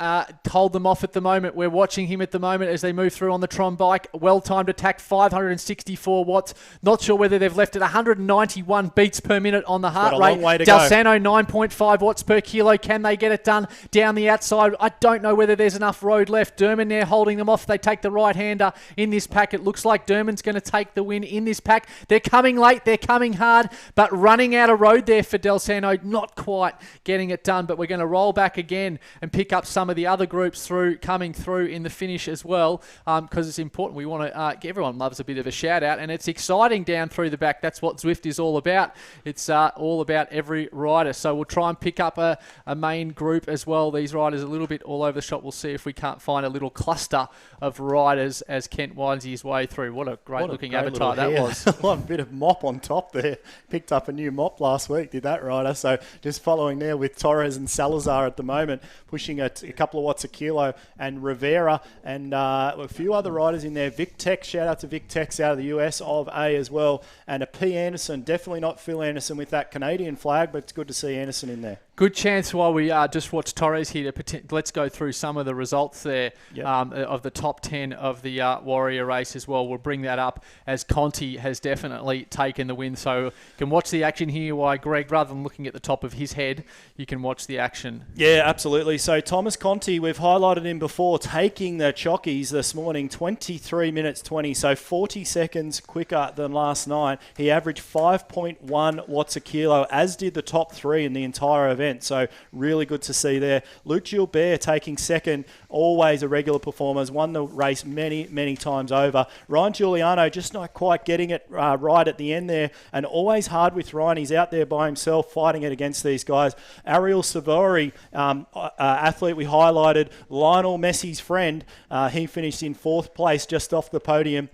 hold them off at the moment? We're watching him at the moment as they move through on the Tron bike. Well-timed attack, 564 watts. Not sure whether they've left it 191 beats per minute on the heart rate. Dalsano, 9.5 watts per kilo. Can they get it done down the outside? I don't know whether there's enough road left. Derman there holding them off. They take the right-hander in this pack. It looks like Derman's going to take the win in this pack. They're coming late. They're coming hard. But running out of road there for Del Santo, not quite getting it done. But we're going to roll back again and pick up some of the other groups coming through in the finish as well, because it's important. We want to everyone loves a bit of a shout out, and it's exciting down through the back. That's what Zwift is all about. It's all about every rider. So we'll try and pick up a main group as well. These riders a little bit all over the shop. We'll see if we can't find a little cluster of riders as Kent winds his way through. What a great looking avatar that was. A bit of mop on top there. Picked up a new mop last week, did that rider. So just following there with Torres and Salazar at the moment, pushing a couple of watts a kilo, and Rivera and a few other riders in there. Vic Tech, shout out to Vic Tech's out of the US of A as well. And a P. Anderson, definitely not Phil Anderson with that Canadian flag, but it's good to see Anderson in there. Good chance while we just watch Torres here. Let's go through some of the results there of the top 10 of the Warrior race as well. We'll bring that up as Conti has definitely taken the win. So you can watch the action here while Greg, rather than looking at the top of his head, you can watch the action. Yeah, absolutely. So Thomas Conti, we've highlighted him before, taking the chockies this morning, 23 minutes 20, so 40 seconds quicker than last night. He averaged 5.1 watts a kilo, as did the top three in the entire event. So really good to see there. Luke Gilbert taking second, always a regular performer, has won the race many, many times over. Ryan Giuliano just not quite getting it right at the end there, and always hard with Ryan. He's out there by himself fighting it against these guys. Ariel Savori, athlete we highlighted, Lionel Messi's friend, he finished in fourth place just off the podium.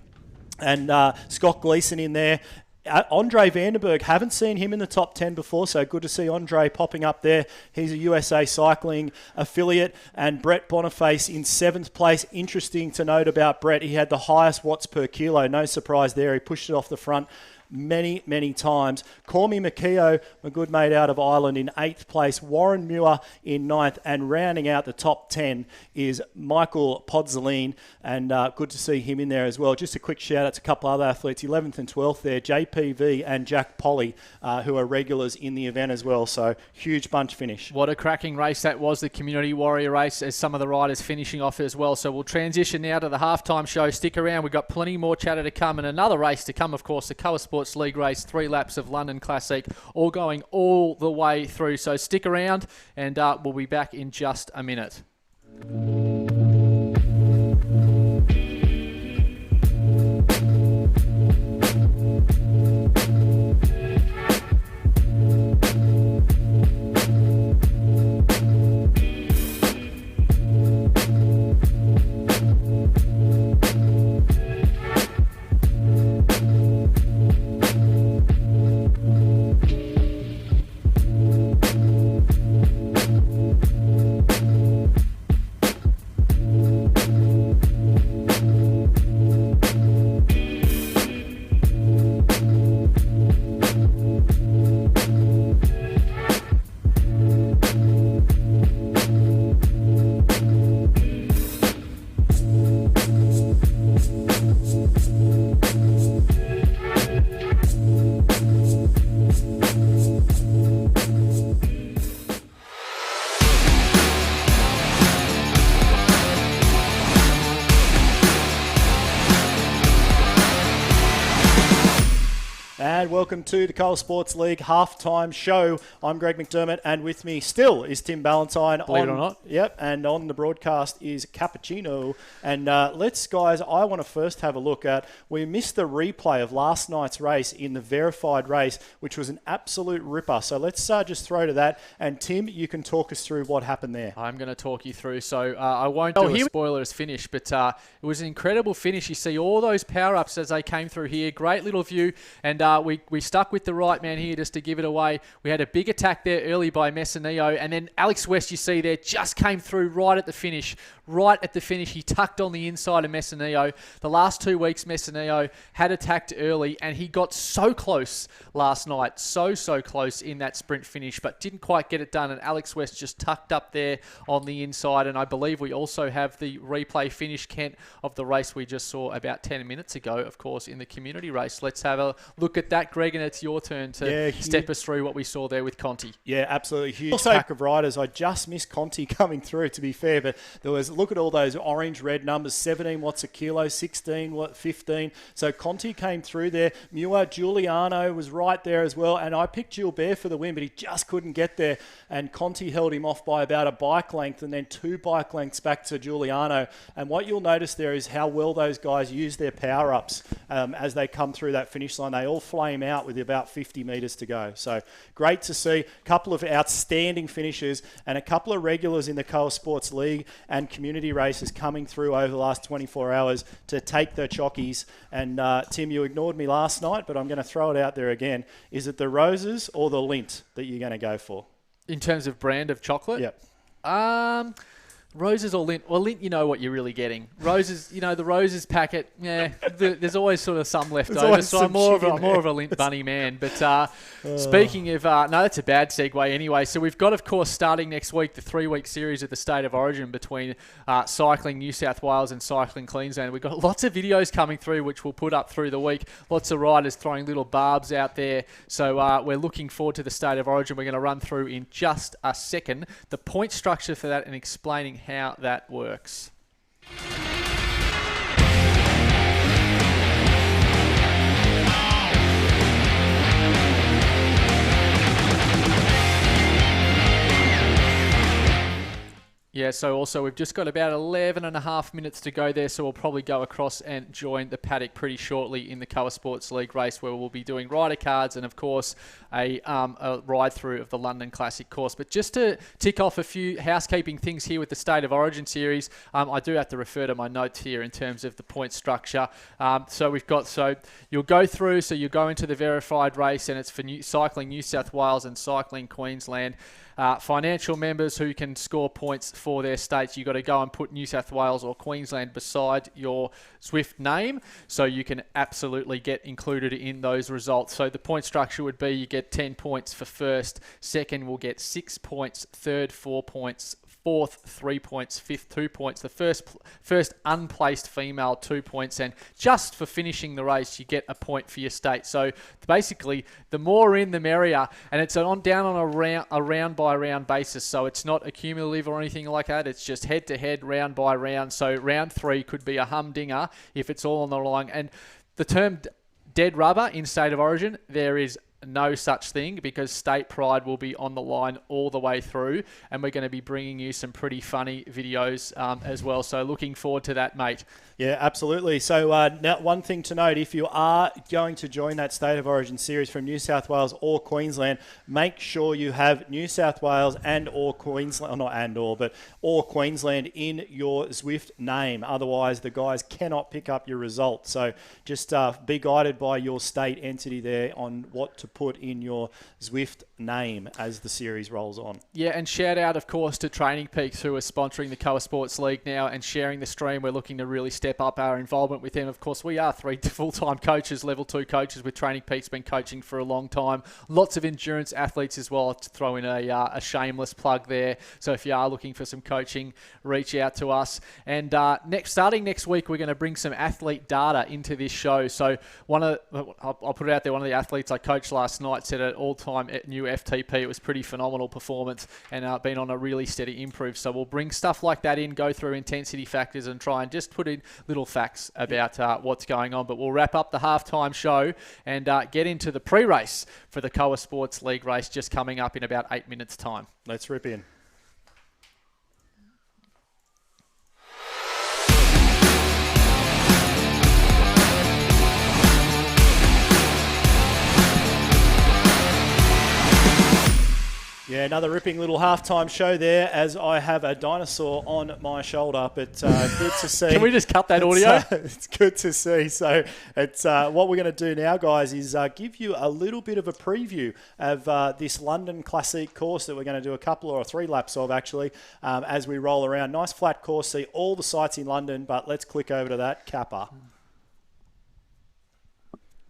And Scott Gleason in there. Andre Vandenberg, haven't seen him in the top 10 before, so good to see Andre popping up there. He's a USA Cycling affiliate. And Brett Boniface in 7th place. Interesting to note about Brett, he had the highest watts per kilo. No surprise there. He pushed it off the front many, many times. Cormy Makio, a good mate out of Ireland, in 8th place. Warren Muir in 9th. And rounding out the top 10 is Michael Podzaline. And good to see him in there as well. Just a quick shout out to a couple other athletes, 11th and 12th there, JPV and Jack Polly, who are regulars in the event as well. So huge bunch finish. What a cracking race that was, the Community Warrior race, as some of the riders finishing off as well. So we'll transition now to the halftime show. Stick around. We've got plenty more chatter to come, and another race to come, of course, the KOA Sports League race, 3 laps of London Classic, all going all the way through. So stick around, and we'll be back in just a minute. And welcome to the KOA Sports League halftime show. I'm Greg McDermott, and with me still is Tim Ballantyne. Believe it or not. Yep, and on the broadcast is Cappuccino. And guys, I want to first have a look at, we missed the replay of last night's race in the verified race, which was an absolute ripper. So let's just throw to that. And Tim, you can talk us through what happened there. I'm going to talk you through. So I won't do a spoiler as finish, but it was an incredible finish. You see all those power-ups as they came through here. Great little view. And we stuck with the right man here just to give it away. We had a big attack there early by Messineo, and then Alex West, you see there, just came through right at the finish. Right at the finish, he tucked on the inside of Messineo. The last 2 weeks, Messineo had attacked early, and he got so close last night. So close in that sprint finish, but didn't quite get it done, and Alex West just tucked up there on the inside. And I believe we also have the replay finish, Kent, of the race we just saw about 10 minutes ago, of course, in the community race. Let's have a look at that, Greg, and it's your turn to step us through what we saw there with Conti. Yeah, absolutely. Huge pack of riders. I just missed Conti coming through, to be fair, but there was, look at all those orange-red numbers, 17 watts a kilo, 16, 15. So Conti came through there. Muir, Giuliano was right there as well, and I picked Gilbert for the win, but he just couldn't get there, and Conti held him off by about a bike length, and then 2 bike lengths back to Giuliano. And what you'll notice there is how well those guys use their power-ups as they come through that finish line. They all flame out with about 50 metres to go. So great to see. A couple of outstanding finishes and a couple of regulars in the KOA Sports League and community races coming through over the last 24 hours to take the chockies. And Tim, you ignored me last night, but I'm going to throw it out there again. Is it the Roses or the Lindt that you're going to go for? In terms of brand of chocolate? Yep. Roses or Lint? Well, Lint, you know what you're really getting. Roses, the Roses packet, yeah, there's always sort of some left over. So I'm more of a Lint bunny man. But speaking of, no, that's a bad segue anyway. So we've got, of course, starting next week, the 3-week series of the State of Origin between Cycling New South Wales and Cycling Queensland. We've got lots of videos coming through, which we'll put up through the week. Lots of riders throwing little barbs out there. So we're looking forward to the State of Origin. We're going to run through in just a second the point structure for that and explaining how that works. Yeah, so also we've just got about 11 and a half minutes to go there, so we'll probably go across and join the paddock pretty shortly in the KOA Sports League race, where we'll be doing rider cards and, of course, a ride-through of the London Classic course. But just to tick off a few housekeeping things here with the State of Origin series, I do have to refer to my notes here in terms of the point structure. So you'll go through, so you'll go into the verified race, and it's for Cycling New South Wales and Cycling Queensland. Financial members who can score points for their states, you've got to go and put New South Wales or Queensland beside your Zwift name, so you can absolutely get included in those results. So the point structure would be you get 10 points for first, second will get 6 points, third 4 points, fourth 3 points, fifth 2 points, the first unplaced female 2 points, and just for finishing the race you get a point for your state. So basically the more in the merrier, and it's down on a round by round basis, so it's not accumulative or anything like that. It's just head to head, round by round. So round 3 could be a humdinger if it's all on the line. And the term dead rubber in State of Origin, there is no such thing, because state pride will be on the line all the way through, and we're going to be bringing you some pretty funny videos as well. So looking forward to that, mate. Yeah, absolutely. So now one thing to note, if you are going to join that State of Origin series from New South Wales or Queensland, make sure you have New South Wales and or Queensland, or Queensland in your Zwift name. Otherwise, the guys cannot pick up your result. So just be guided by your state entity there on what to put in your Zwift name as the series rolls on. Yeah, and shout out, of course, to Training Peaks, who are sponsoring the KOA Sports League now and sharing the stream. We're looking to really step up our involvement with them. Of course, we are 3 full-time coaches, level 2 coaches, with Training Peaks been coaching for a long time. Lots of endurance athletes as well. To throw in a shameless plug there. So if you are looking for some coaching, reach out to us. And starting next week, we're going to bring some athlete data into this show. So I'll put it out there, one of the athletes I coached last night set an all-time new FTP. It was pretty phenomenal performance, and been on a really steady improve. So we'll bring stuff like that in, go through intensity factors, and try and just put in little facts about what's going on. But we'll wrap up the halftime show and get into the pre-race for the KOA Sports League race, just coming up in about 8 minutes' time. Let's rip in. Yeah, another ripping little halftime show there, as I have a dinosaur on my shoulder, but good to see. Can we just cut that audio? It's good to see. So it's what we're going to do now, guys, is give you a little bit of a preview of this London Classic course that we're going to do a couple or 3 laps of, actually, as we roll around. Nice flat course, see all the sights in London, but let's click over to that capper.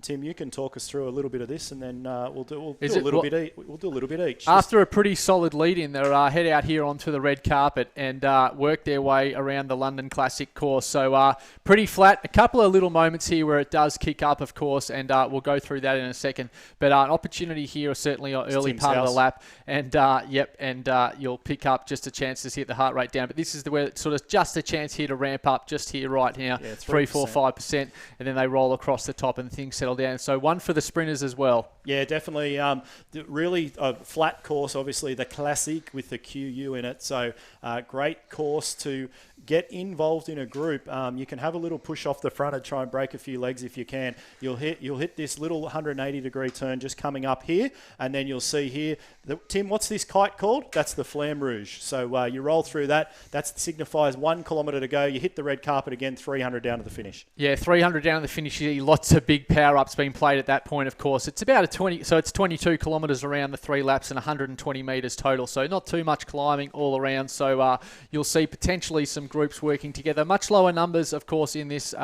Tim, you can talk us through a little bit of this, and then we'll do a little bit each. After a pretty solid lead-in, they'll head out here onto the red carpet and work their way around the London Classic course. So pretty flat. A couple of little moments here where it does kick up, of course, and we'll go through that in a second. But an opportunity here, certainly early Tim's part house. of the lap, and you'll pick up just a chance to hit the heart rate down. But this is where it's sort of just a chance here to ramp up, just here right now, 3, 4, 5%, and then they roll across the top and things settle down. So one for the sprinters as well. Yeah, definitely. Really a flat course, obviously the Classic with the QU in it. So great course to get involved in a group. You can have a little push off the front and try and break a few legs if you can. You'll hit this little 180-degree turn just coming up here, and then you'll see here. Tim, what's this kite called? That's the Flamme Rouge. So you roll through that. That signifies 1 kilometre to go. You hit the red carpet again, 300 down to the finish. Yeah, 300 down to the finish. Lots of big power-ups Cup's been played at that point, of course. It's about it's 22 kilometres around the 3 laps and 120 metres total, so not too much climbing all around. So you'll see potentially some groups working together. Much lower numbers, of course, in this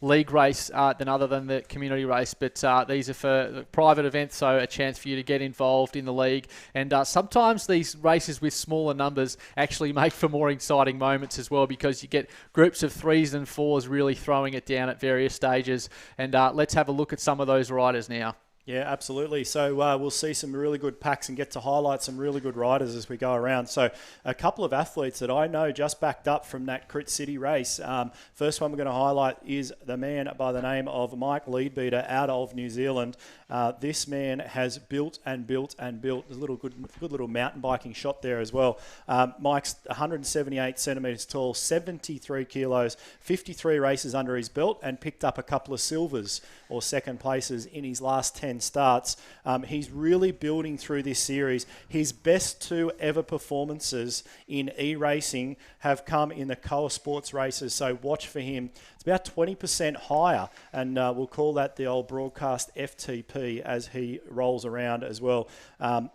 league race than the community race, but these are for private events, so a chance for you to get involved in the league. And sometimes these races with smaller numbers actually make for more exciting moments as well, because you get groups of 3s and 4s really throwing it down at various stages. And let's have a look at some of those riders now. Yeah, absolutely. So we'll see some really good packs and get to highlight some really good riders as we go around. So a couple of athletes that I know just backed up from that Crit City race. First one we're going to highlight is the man by the name of Mike Leadbeater out of New Zealand. This man has built and built and built. There's a good little mountain biking shot there as well. Mike's 178 centimetres tall, 73 kilos, 53 races under his belt, and picked up a couple of silvers or second places in his last 10 starts. He's really building through this series. His best 2 ever performances in e-racing have come in the KOA Sports races, so watch for him. It's about 20% higher, and we'll call that the old broadcast FTP as he rolls around as well.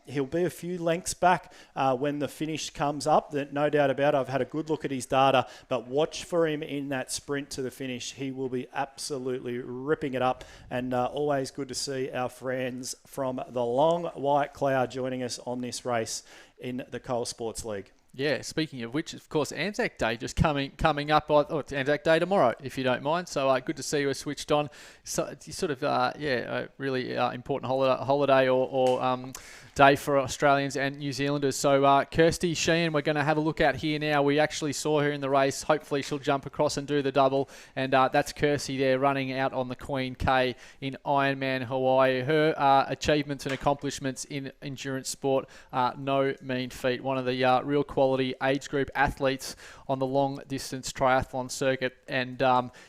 He'll be a few lengths back when the finish comes up, that no doubt about it. I've had a good look at his data, but watch for him in that sprint to the finish. He will be absolutely ripping it up, and always good to see our friends from the Long White Cloud joining us on this race in the KOA Sports League. Yeah, speaking of which, of course, Anzac Day just coming up. It's Anzac Day tomorrow, if you don't mind. So good to see you are switched on. So sort of, a really important holiday or day for Australians and New Zealanders. So Kirsty Sheehan, we're going to have a look at here now. We actually saw her in the race. Hopefully she'll jump across and do the double. And that's Kirsty there running out on the Queen K in Ironman Hawaii. Her achievements and accomplishments in endurance sport are no mean feat. One of the real quality age group athletes on the long distance triathlon circuit. And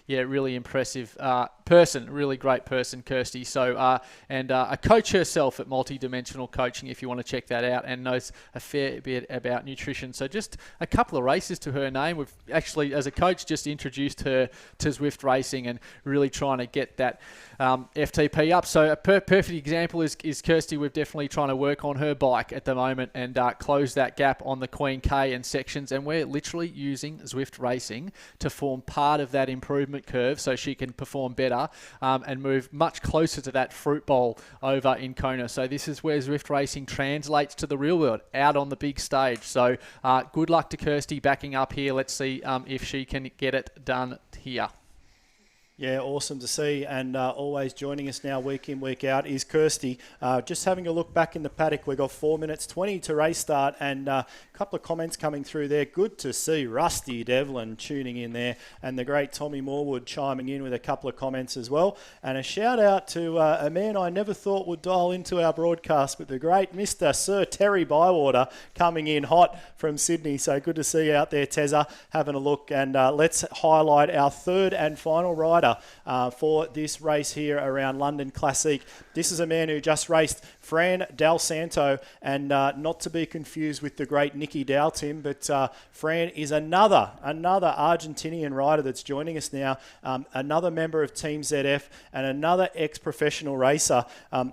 really impressive person, really great person, Kirsty. So, and a coach herself at Multidimensional Coaching, if you want to check that out, and knows a fair bit about nutrition. So just a couple of races to her name. We've actually, as a coach, just introduced her to Zwift Racing and really trying to get that FTP up. So a perfect example is Kirsty. We're definitely trying to work on her bike at the moment and close that gap on the Queen K and sections, and we're literally using Zwift Racing to form part of that improvement curve so she can perform better and move much closer to that fruit bowl over in Kona. So this is where Zwift Racing translates to the real world, out on the big stage. So good luck to Kirsty backing up here. Let's see if she can get it done here. Yeah, awesome to see, and always joining us now week in, week out is Kirsty. Just having a look back in the paddock, we've got 4 minutes 20 to race start, and a couple of comments coming through there. Good to see Rusty Devlin tuning in there, and the great Tommy Morwood chiming in with a couple of comments as well. And a shout out to a man I never thought would dial into our broadcast, but the great Mr. Sir Terry Bywater coming in hot from Sydney. So good to see you out there, Tezza, having a look. And let's highlight our third and final rider for this race here around London Classic. This is a man who just raced Fran Del Santo, and not to be confused with the great Nicky Dal, Tim, but Fran is another Argentinian rider that's joining us now, another member of Team ZF and another ex-professional racer.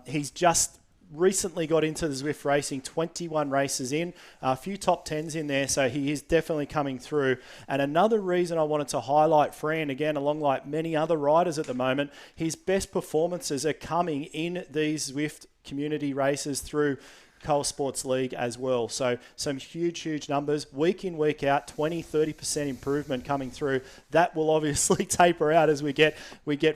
He's just recently got into the Zwift Racing, 21 races in, a few top 10s in there, so he is definitely coming through. And another reason I wanted to highlight Fran, again, along like many other riders at the moment, his best performances are coming in these Zwift community races through KOA Sports League as well. So some huge numbers week in, week out, 20-30% improvement coming through. That will obviously taper out as we get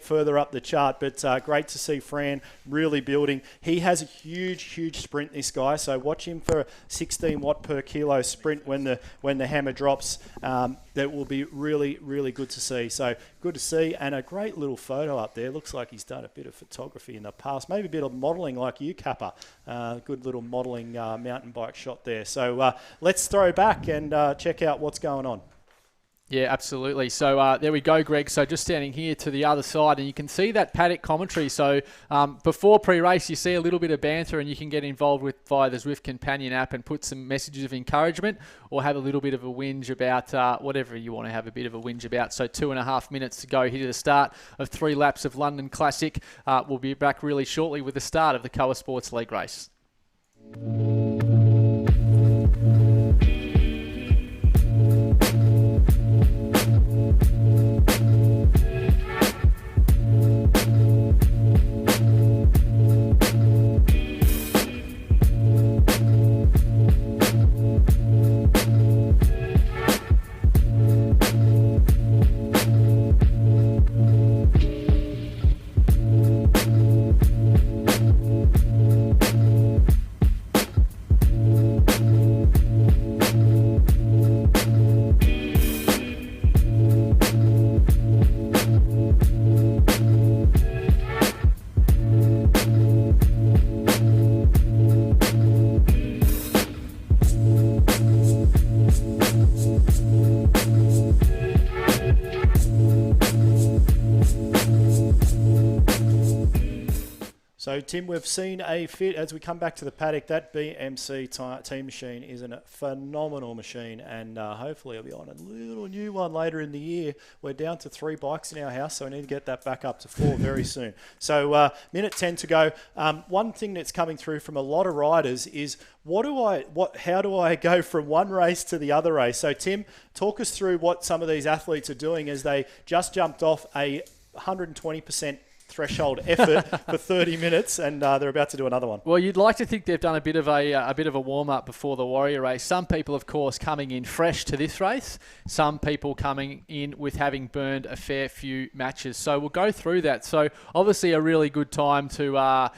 further up the chart, but great to see Fran really building. He has a huge sprint, this guy, so watch him for a 16 watt per kilo sprint when the hammer drops. That will be really good to see. So good to see, and a great little photo up there. Looks like he's done a bit of photography in the past, maybe a bit of modelling like you, Kappa. Good little modelling mountain bike shot there. So let's throw back and check out what's going on. Yeah, absolutely. So there we go, Greg. So just standing here to the other side, and you can see that paddock commentary. So before pre-race, you see a little bit of banter, and you can get involved with via the Zwift Companion app and put some messages of encouragement, or have a little bit of a whinge about whatever you want to have a bit of a whinge about. So 2.5 minutes to go here to the start of 3 laps of London Classic. We'll be back really shortly with the start of the KOA Sports League race. So, Tim, we've seen a fit as we come back to the paddock. That BMC team machine is a phenomenal machine, and hopefully I'll be on a little new one later in the year. We're down to 3 bikes in our house, so I need to get that back up to 4 very soon. So, minute 10 to go. One thing that's coming through from a lot of riders is how do I go from one race to the other race? So, Tim, talk us through what some of these athletes are doing as they just jumped off a 120% threshold effort for 30 minutes, and they're about to do another one. Well, you'd like to think they've done a bit of a warm up before the Warrior race. Some people, of course, coming in fresh to this race. Some people coming in with having burned a fair few matches. So we'll go through that. So obviously a really good time to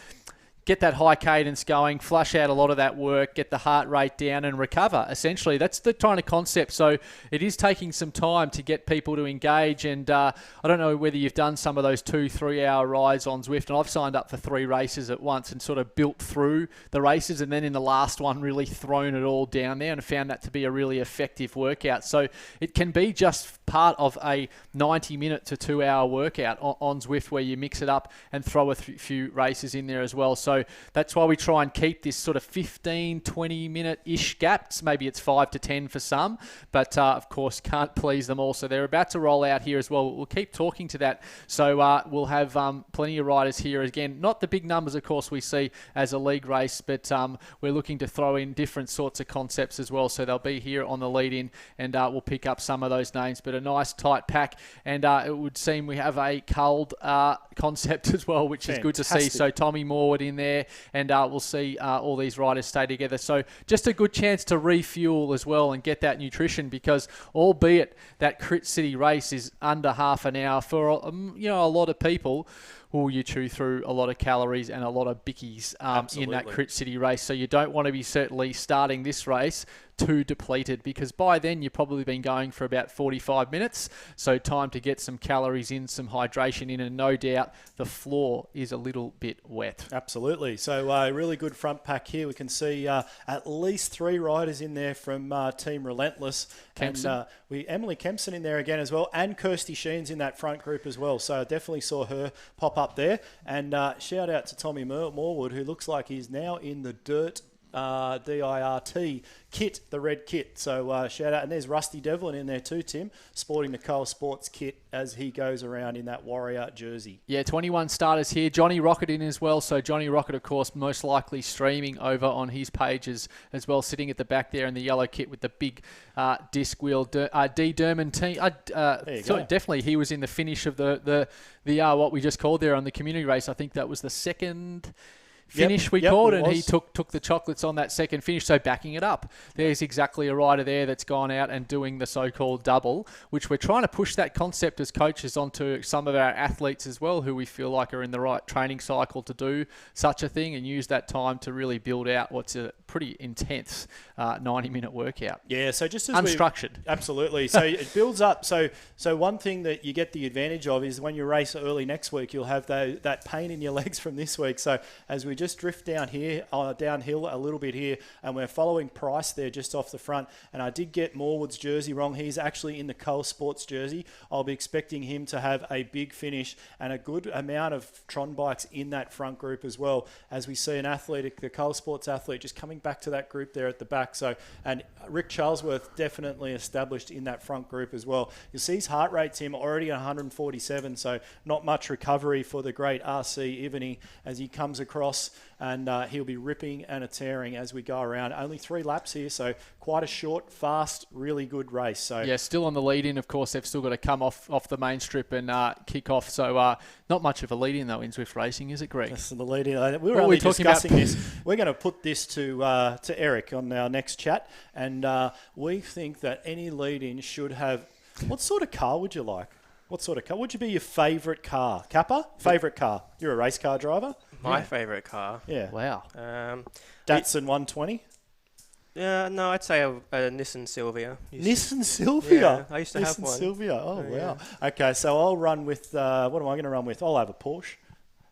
get that high cadence going, flush out a lot of that work, get the heart rate down and recover. Essentially, that's the kind of concept. So it is taking some time to get people to engage. And I don't know whether you've done some of those 2-3 hour rides on Zwift. And I've signed up for 3 races at once and sort of built through the races. And then in the last one, really thrown it all down there and found that to be a really effective workout. So it can be just part of a 90-minute to 2-hour workout on Zwift where you mix it up and throw a few races in there as well. So that's why we try and keep this sort of 15, 20-minute-ish gaps. Maybe it's 5 to 10 for some, but of course can't please them all. So they're about to roll out here as well. We'll keep talking to that. So we'll have plenty of riders here. Again, not the big numbers, of course, we see as a league race, but we're looking to throw in different sorts of concepts as well. So they'll be here on the lead-in, and we'll pick up some of those names. But a nice tight pack, and it would seem we have a cold concept as well, which is good to see. So Tommy Morwood in there, and we'll see all these riders stay together. So just a good chance to refuel as well and get that nutrition, because albeit that Crit City race is under half an hour for a lot of people, you chew through a lot of calories and a lot of bickies in that Crit City race. So you don't want to be certainly starting this race too depleted, because by then you've probably been going for about 45 minutes. So time to get some calories in, some hydration in, and no doubt the floor is a little bit wet. Absolutely. So a really good front pack here. We can see at least 3 riders in there from Team Relentless. Kempson. And Emily Kempson in there again as well, and Kirsty Sheen's in that front group as well. So I definitely saw her pop up there. And shout out to Tommy Morwood, who looks like he's now in the dirt DIRT kit, the red kit. So shout out. And there's Rusty Devlin in there too, Tim, sporting the KOA Sports kit as he goes around in that Warrior jersey. Yeah, 21 starters here. Johnny Rocket in as well. So Johnny Rocket, of course, most likely streaming over on his pages as well, sitting at the back there in the yellow kit with the big disc wheel. D. Derman team. So definitely he was in the finish of the what we just called there on the community race. I think that was the second finish we called, and he took the chocolates on that second finish. So backing it up, there's exactly a rider there that's gone out and doing the so-called double, which we're trying to push that concept as coaches onto some of our athletes as well, who we feel like are in the right training cycle to do such a thing and use that time to really build out what's a pretty intense 90-minute workout. Yeah, so just as unstructured. Absolutely. So it builds up. So one thing that you get the advantage of is when you race early next week, you'll have that pain in your legs from this week. So as we just drift down here, downhill a little bit here, and we're following Price there just off the front. And I did get Morwood's jersey wrong. He's actually in the KOA Sports jersey. I'll be expecting him to have a big finish and a good amount of Tron bikes in that front group as well, as we see an athlete, the KOA Sports athlete, just coming back to that group there at the back. So, and Rick Charlesworth definitely established in that front group as well. You'll see his heart rate, Tim, already at 147, so not much recovery for the great RC Ivany as he comes across, and he'll be ripping and a tearing as we go around. Only 3 laps here, so quite a short, fast, really good race. So yeah, still on the lead-in. Of course, they've still got to come off the main strip and kick off. So not much of a lead-in, though, in Zwift Racing, is it, Greg? That's the lead-in. We were only discussing this. We're going to put this to Eric on our next chat, and we think that any lead-in should have... What sort of car would you like? What sort of car? Would you be your favourite car? Kappa? Favourite car? You're a race car driver? My favourite car. Yeah. Wow. Datsun 120? No, I'd say a Nissan Silvia. Nissan Silvia? Yeah, I used to have Nissan one. Silvia. Oh, wow. Yeah. Okay, so I'll run with... what am I going to run with? I'll have a Porsche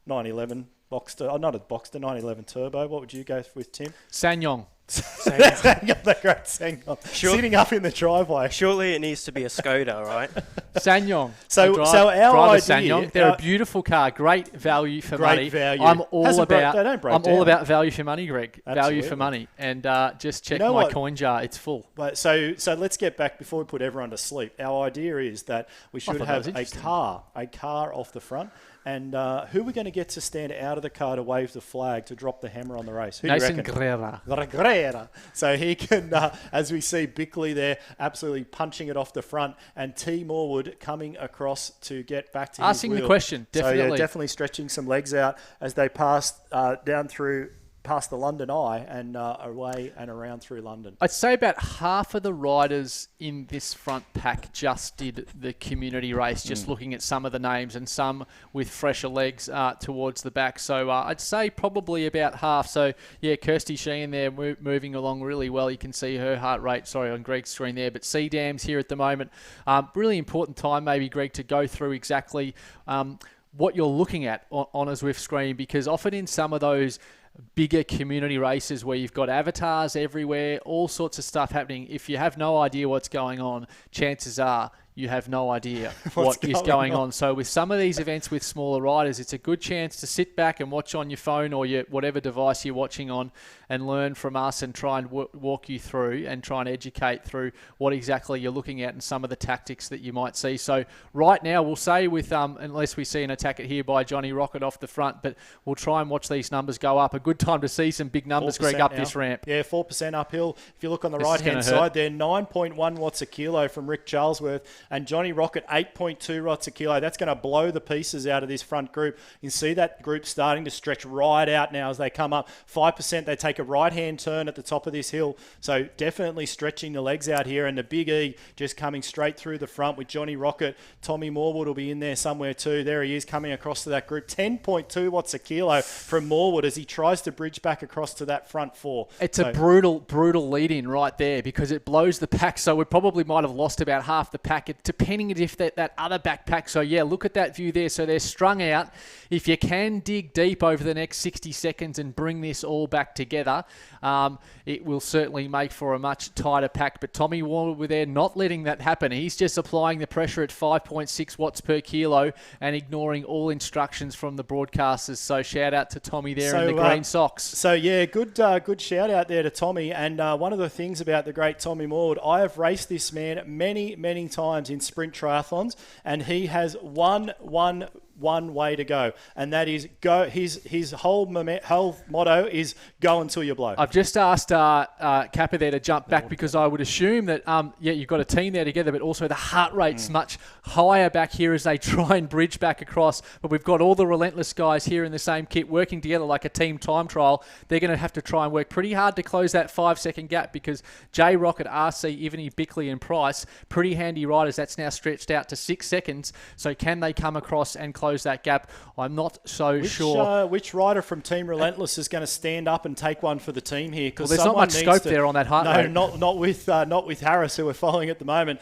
911 Boxster. Oh, not a Boxster, 911 Turbo. What would you go with, Tim? Sanyong. Sanyong, the great Sanyong. Sitting up in the driveway. Surely it needs to be a Skoda, right? Sanyong. So our drive a idea... Sanyong. They're a beautiful car. Great value for money. Value. I'm all about... They don't break I'm down. all about value for money, Greg. Absolutely. Value for money. And just check You know my what? coin jar. It's full. But so let's get back before we put everyone to sleep. Our idea is that we should thought that have was a interesting. car off the front. And who are we going to get to stand out of the car to wave the flag to drop the hammer on the race? Who do you Nathan reckon? Guerrera. So he can, as we see Bickley there, absolutely punching it off the front, and T. Morwood coming across to get back to Asking his the wheel. question, So definitely. yeah, definitely stretching some legs out as they pass down through past the London Eye and away and around through London. I'd say about half of the riders in this front pack just did the community race, just looking at some of the names, and some with fresher legs towards the back. So I'd say probably about half. So yeah, Kirsty Sheehan there moving along really well. You can see her heart rate, on Greg's screen there. But C-Dams here at the moment. Really important time maybe, Greg, to go through exactly what you're looking at on a Zwift screen, because often in some of those bigger community races where you've got avatars everywhere, all sorts of stuff happening, if you have no idea what's going on, chances are you have no idea what is going on. So with some of these events with smaller riders, it's a good chance to sit back and watch on your phone or your whatever device you're watching on, and learn from us and try and walk you through and try and educate through what exactly you're looking at and some of the tactics that you might see. So right now, we'll say with, unless we see an attack it here by Johnny Rocket off the front, but we'll try and watch these numbers go up. A good time to see some big numbers, Greg, up now. this ramp. Yeah, 4% uphill. If you look on the This is right-hand gonna side there, 9.1 watts a kilo from Rick Charlesworth, and Johnny Rocket, 8.2 watts a kilo. That's going to blow the pieces out of this front group. You can see that group starting to stretch right out now as they come up. 5%, they take a right-hand turn at the top of this hill. So definitely stretching the legs out here, and the Big E just coming straight through the front with Johnny Rocket. Tommy Morwood will be in there somewhere too. There he is coming across to that group. 10.2 watts a kilo from Morwood as he tries to bridge back across to that front four. It's a brutal lead-in right there, because it blows the pack. So we probably might have lost about half the pack, depending if that other backpack. So yeah, look at that view there. So they're strung out. If you can dig deep over the next 60 seconds and bring this all back together, it will certainly make for a much tighter pack. But Tommy Warner there not letting that happen. He's just applying the pressure at 5.6 watts per kilo and ignoring all instructions from the broadcasters. So shout out to Tommy there in the green socks. So yeah, good shout out there to Tommy. And one of the things about the great Tommy Maud, I have raced this man many times in sprint triathlons, and he has one way to go, and that is go. His whole motto is go until you blow. I've just asked Kappa there to jump back, because I would assume that you've got a team there together, but also the heart rate's much higher back here as they try and bridge back across. But we've got all the relentless guys here in the same kit working together like a team time trial. They're going to have to try and work pretty hard to close that 5-second gap, because J Rocket, RC, Ivany, Bickley and Price, pretty handy riders. That's now stretched out to 6 seconds. So can they come across and close close that gap. I'm not so sure. Which rider from Team Relentless is going to stand up and take one for the team here? Well, there's not much scope there on that heart rate. No, not with Harris, who we're following at the moment.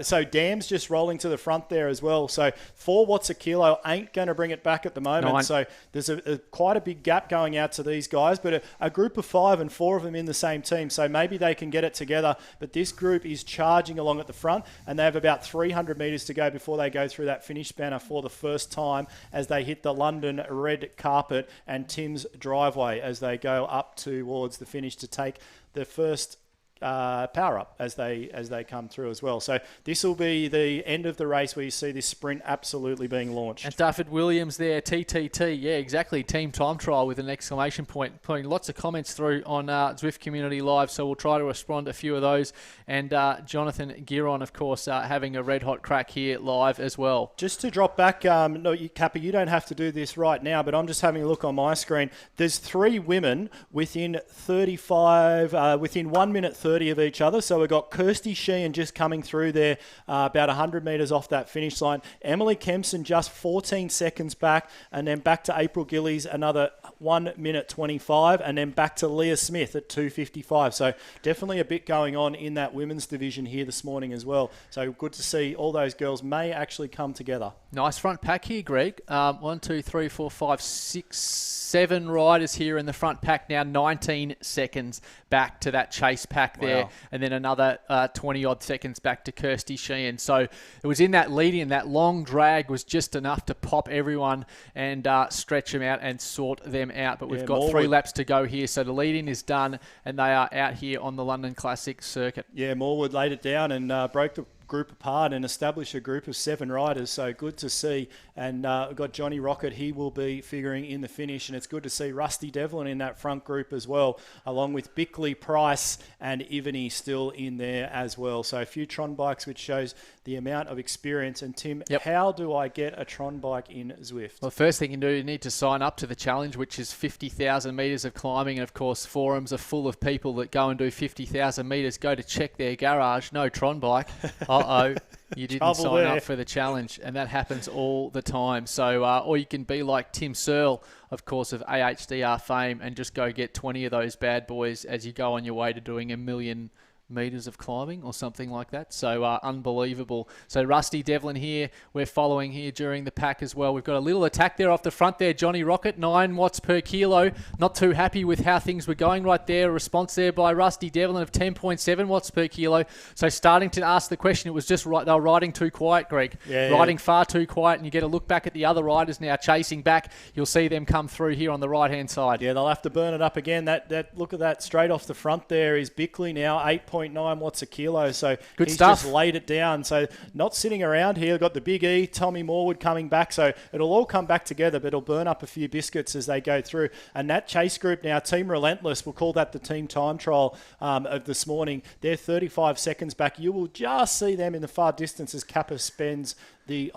So Dam's just rolling to the front there as well. So 4 watts a kilo ain't going to bring it back at the moment. 9. So there's quite a big gap going out to these guys, but a group of 5 and 4 of them in the same team. So maybe they can get it together. But this group is charging along at the front, and they have about 300 metres to go before they go through that finish banner for the first time as they hit the London red carpet and Tim's driveway as they go up towards the finish to take the first power up as they come through as well. So this will be the end of the race where you see this sprint absolutely being launched. And Stafford Williams there, TTT, yeah, exactly, team time trial with an exclamation point, putting lots of comments through on Zwift Community Live, so we'll try to respond to a few of those. And Jonathan Giron, of course, having a red hot crack here live as well. Just to drop back, Kappa, you don't have to do this right now, but I'm just having a look on my screen. There's 3 women within 1 minute 30 of each other. So we've got Kirsty Sheehan just coming through there, about 100 metres off that finish line. Emily Kempson just 14 seconds back, and then back to April Gillies, another 1 minute 25, and then back to Leah Smith at 2:55. So definitely a bit going on in that women's division here this morning as well. So good to see all those girls may actually come together. Nice front pack here, Greg. 1, 2, 3, 4, 5, 6, 7 riders here in the front pack now. 19 seconds back to that chase pack there. Wow. And then another 20-odd seconds back to Kirsty Sheehan. So it was in that lead-in. That long drag was just enough to pop everyone and stretch them out and sort them out. But we've got 3 laps to go here. So the lead-in is done, and they are out here on the London Classic circuit. Yeah, Morwood laid it down and broke the group apart and establish a group of 7 riders. So good to see. And we've got Johnny Rocket. He will be figuring in the finish. And it's good to see Rusty Devlin in that front group as well, along with Bickley, Price and Ivany still in there as well. So a few Tron bikes, which shows the amount of experience. And Tim, how do I get a Tron bike in Zwift? Well, first thing you do, you need to sign up to the challenge, which is 50,000 metres of climbing. And of course, forums are full of people that go and do 50,000 metres, go to check their garage. No Tron bike. Uh-oh, you didn't sign up for the challenge, and that happens all the time. So, or you can be like Tim Searle, of course, of AHDR fame, and just go get 20 of those bad boys as you go on your way to doing 1 million metres of climbing or something like that. So unbelievable. So Rusty Devlin here, we're following here during the pack as well. We've got a little attack there off the front there. Johnny Rocket, 9 watts per kilo. Not too happy with how things were going right there. A response there by Rusty Devlin of 10.7 watts per kilo. So starting to ask the question, it was just right, they were riding too quiet, Greg. Riding far too quiet, and you get a look back at the other riders now chasing back. You'll see them come through here on the right-hand side. Yeah, they'll have to burn it up again. That look at that straight off the front there is Bickley now, 8.9 watts a kilo. So good he's stuff. Just laid it down. So not sitting around here. Got the Big E, Tommy Morwood coming back. So it'll all come back together, but it'll burn up a few biscuits as they go through. And that chase group now, Team Relentless, we'll call that the team time trial of this morning. They're 35 seconds back. You will just see them in the far distance as Kappa spends the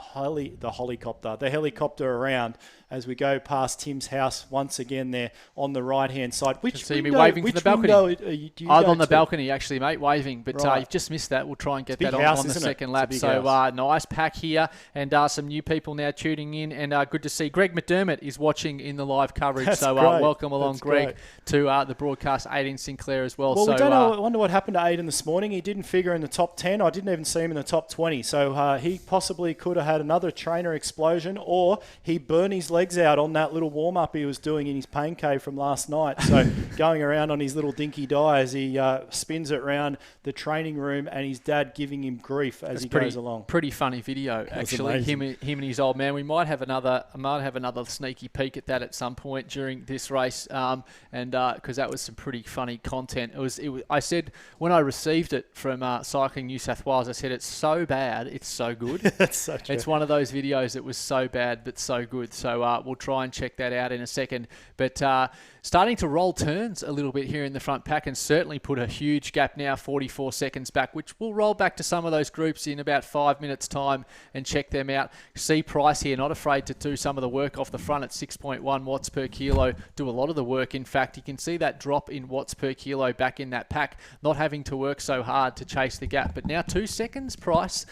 helicopter around as we go past Tim's house once again there on the right-hand side. Which see me waving from the balcony. I'm on the balcony actually, mate, waving. But you've just missed that. We'll try and get that on the second lap. So nice pack here, and some new people now tuning in, and good to see Greg McDermott is watching in the live coverage. That's so great. Welcome along, That's Greg, great. to the broadcast. Aiden Sinclair as well. Well, so, we don't know. I wonder what happened to Aiden this morning. He didn't figure in the top 10. I didn't even see him in the top 20. So he possibly could have had another trainer explosion, or he burned his legs out on that little warm-up he was doing in his pain cave from last night. So going around on his little dinky die as he spins it around the training room, and his dad giving him grief as he goes along. Pretty funny video, actually. Him and his old man. We might have another sneaky peek at that at some point during this race, and because that was some pretty funny content. It was. I said when I received it from Cycling New South Wales, I said it's so bad, it's so good. That's so true. It's one of those videos that was so bad but so good. So we'll try and check that out in a second. But starting to roll turns a little bit here in the front pack, and certainly put a huge gap now, 44 seconds back, which we'll roll back to some of those groups in about 5 minutes' time and check them out. See Price here, not afraid to do some of the work off the front at 6.1 watts per kilo. Do a lot of the work, in fact. You can see that drop in watts per kilo back in that pack, not having to work so hard to chase the gap. But now 2 seconds, Price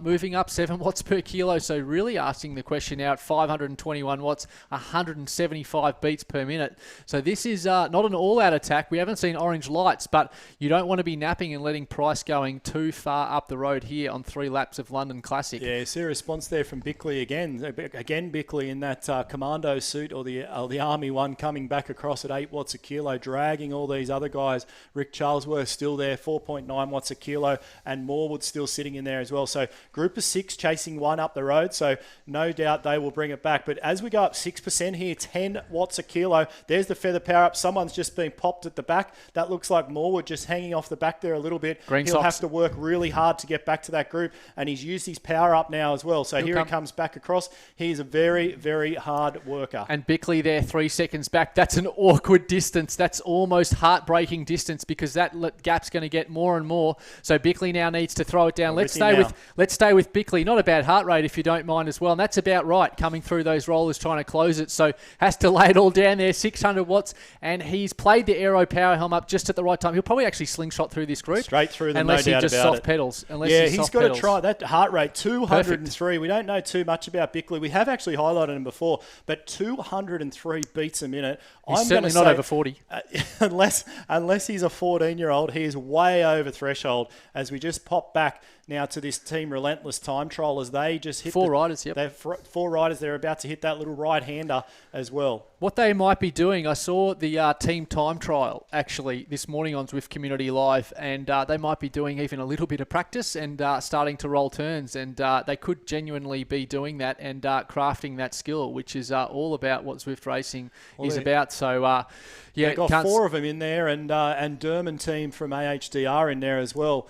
moving up 7 watts watts per kilo. So really asking the question out, 521 watts, 175 beats per minute. So this is not an all-out attack. We haven't seen orange lights, but you don't want to be napping and letting Price going too far up the road here on 3 laps of London Classic. Yeah, see a response there from Bickley again. Again, Bickley in that commando suit or the Army one coming back across at 8 watts a kilo, dragging all these other guys. Rick Charlesworth still there, 4.9 watts a kilo, and Morwood still sitting in there as well. So group of 6 chasing 1 up the road, so no doubt they will bring it back. But as we go up 6% here, 10 watts a kilo, there's the feather power up. Someone's just been popped at the back. That looks like Morwood just hanging off the back there a little bit. He'll have to work really hard to get back to that group, and he's used his power up now as well. So here he comes back across. He's a very, very hard worker. And Bickley there 3 seconds back. That's an awkward distance. That's almost heartbreaking distance because that gap's going to get more and more. So Bickley now needs to throw it down. Let's stay with Bickley. Not a bad heart rate if you don't mind as well. And that's about right, coming through those rollers trying to close it. So has to lay it all down there, 600 watts. And he's played the aero power helm up just at the right time. He'll probably actually slingshot through this group. Straight through them, unless no doubt he just about soft it. pedals. He's got to try that heart rate, 203. We don't know too much about Bickley. We have actually highlighted him before, but 203 beats a minute. He's certainly not over 40. Unless he's a 14-year-old, he is way over threshold. As we just pop back now to this Team Relentless time trial, as they just hit 4 riders. Yep, they've 4 riders. They're about to hit that little right-hander as well. What they might be doing, I saw the team time trial actually this morning on Zwift Community Live, and they might be doing even a little bit of practice and starting to roll turns, and they could genuinely be doing that and crafting that skill, which is all about what Zwift racing is about. So, they've got 4 of them in there, and Derman team from AHDR in there as well,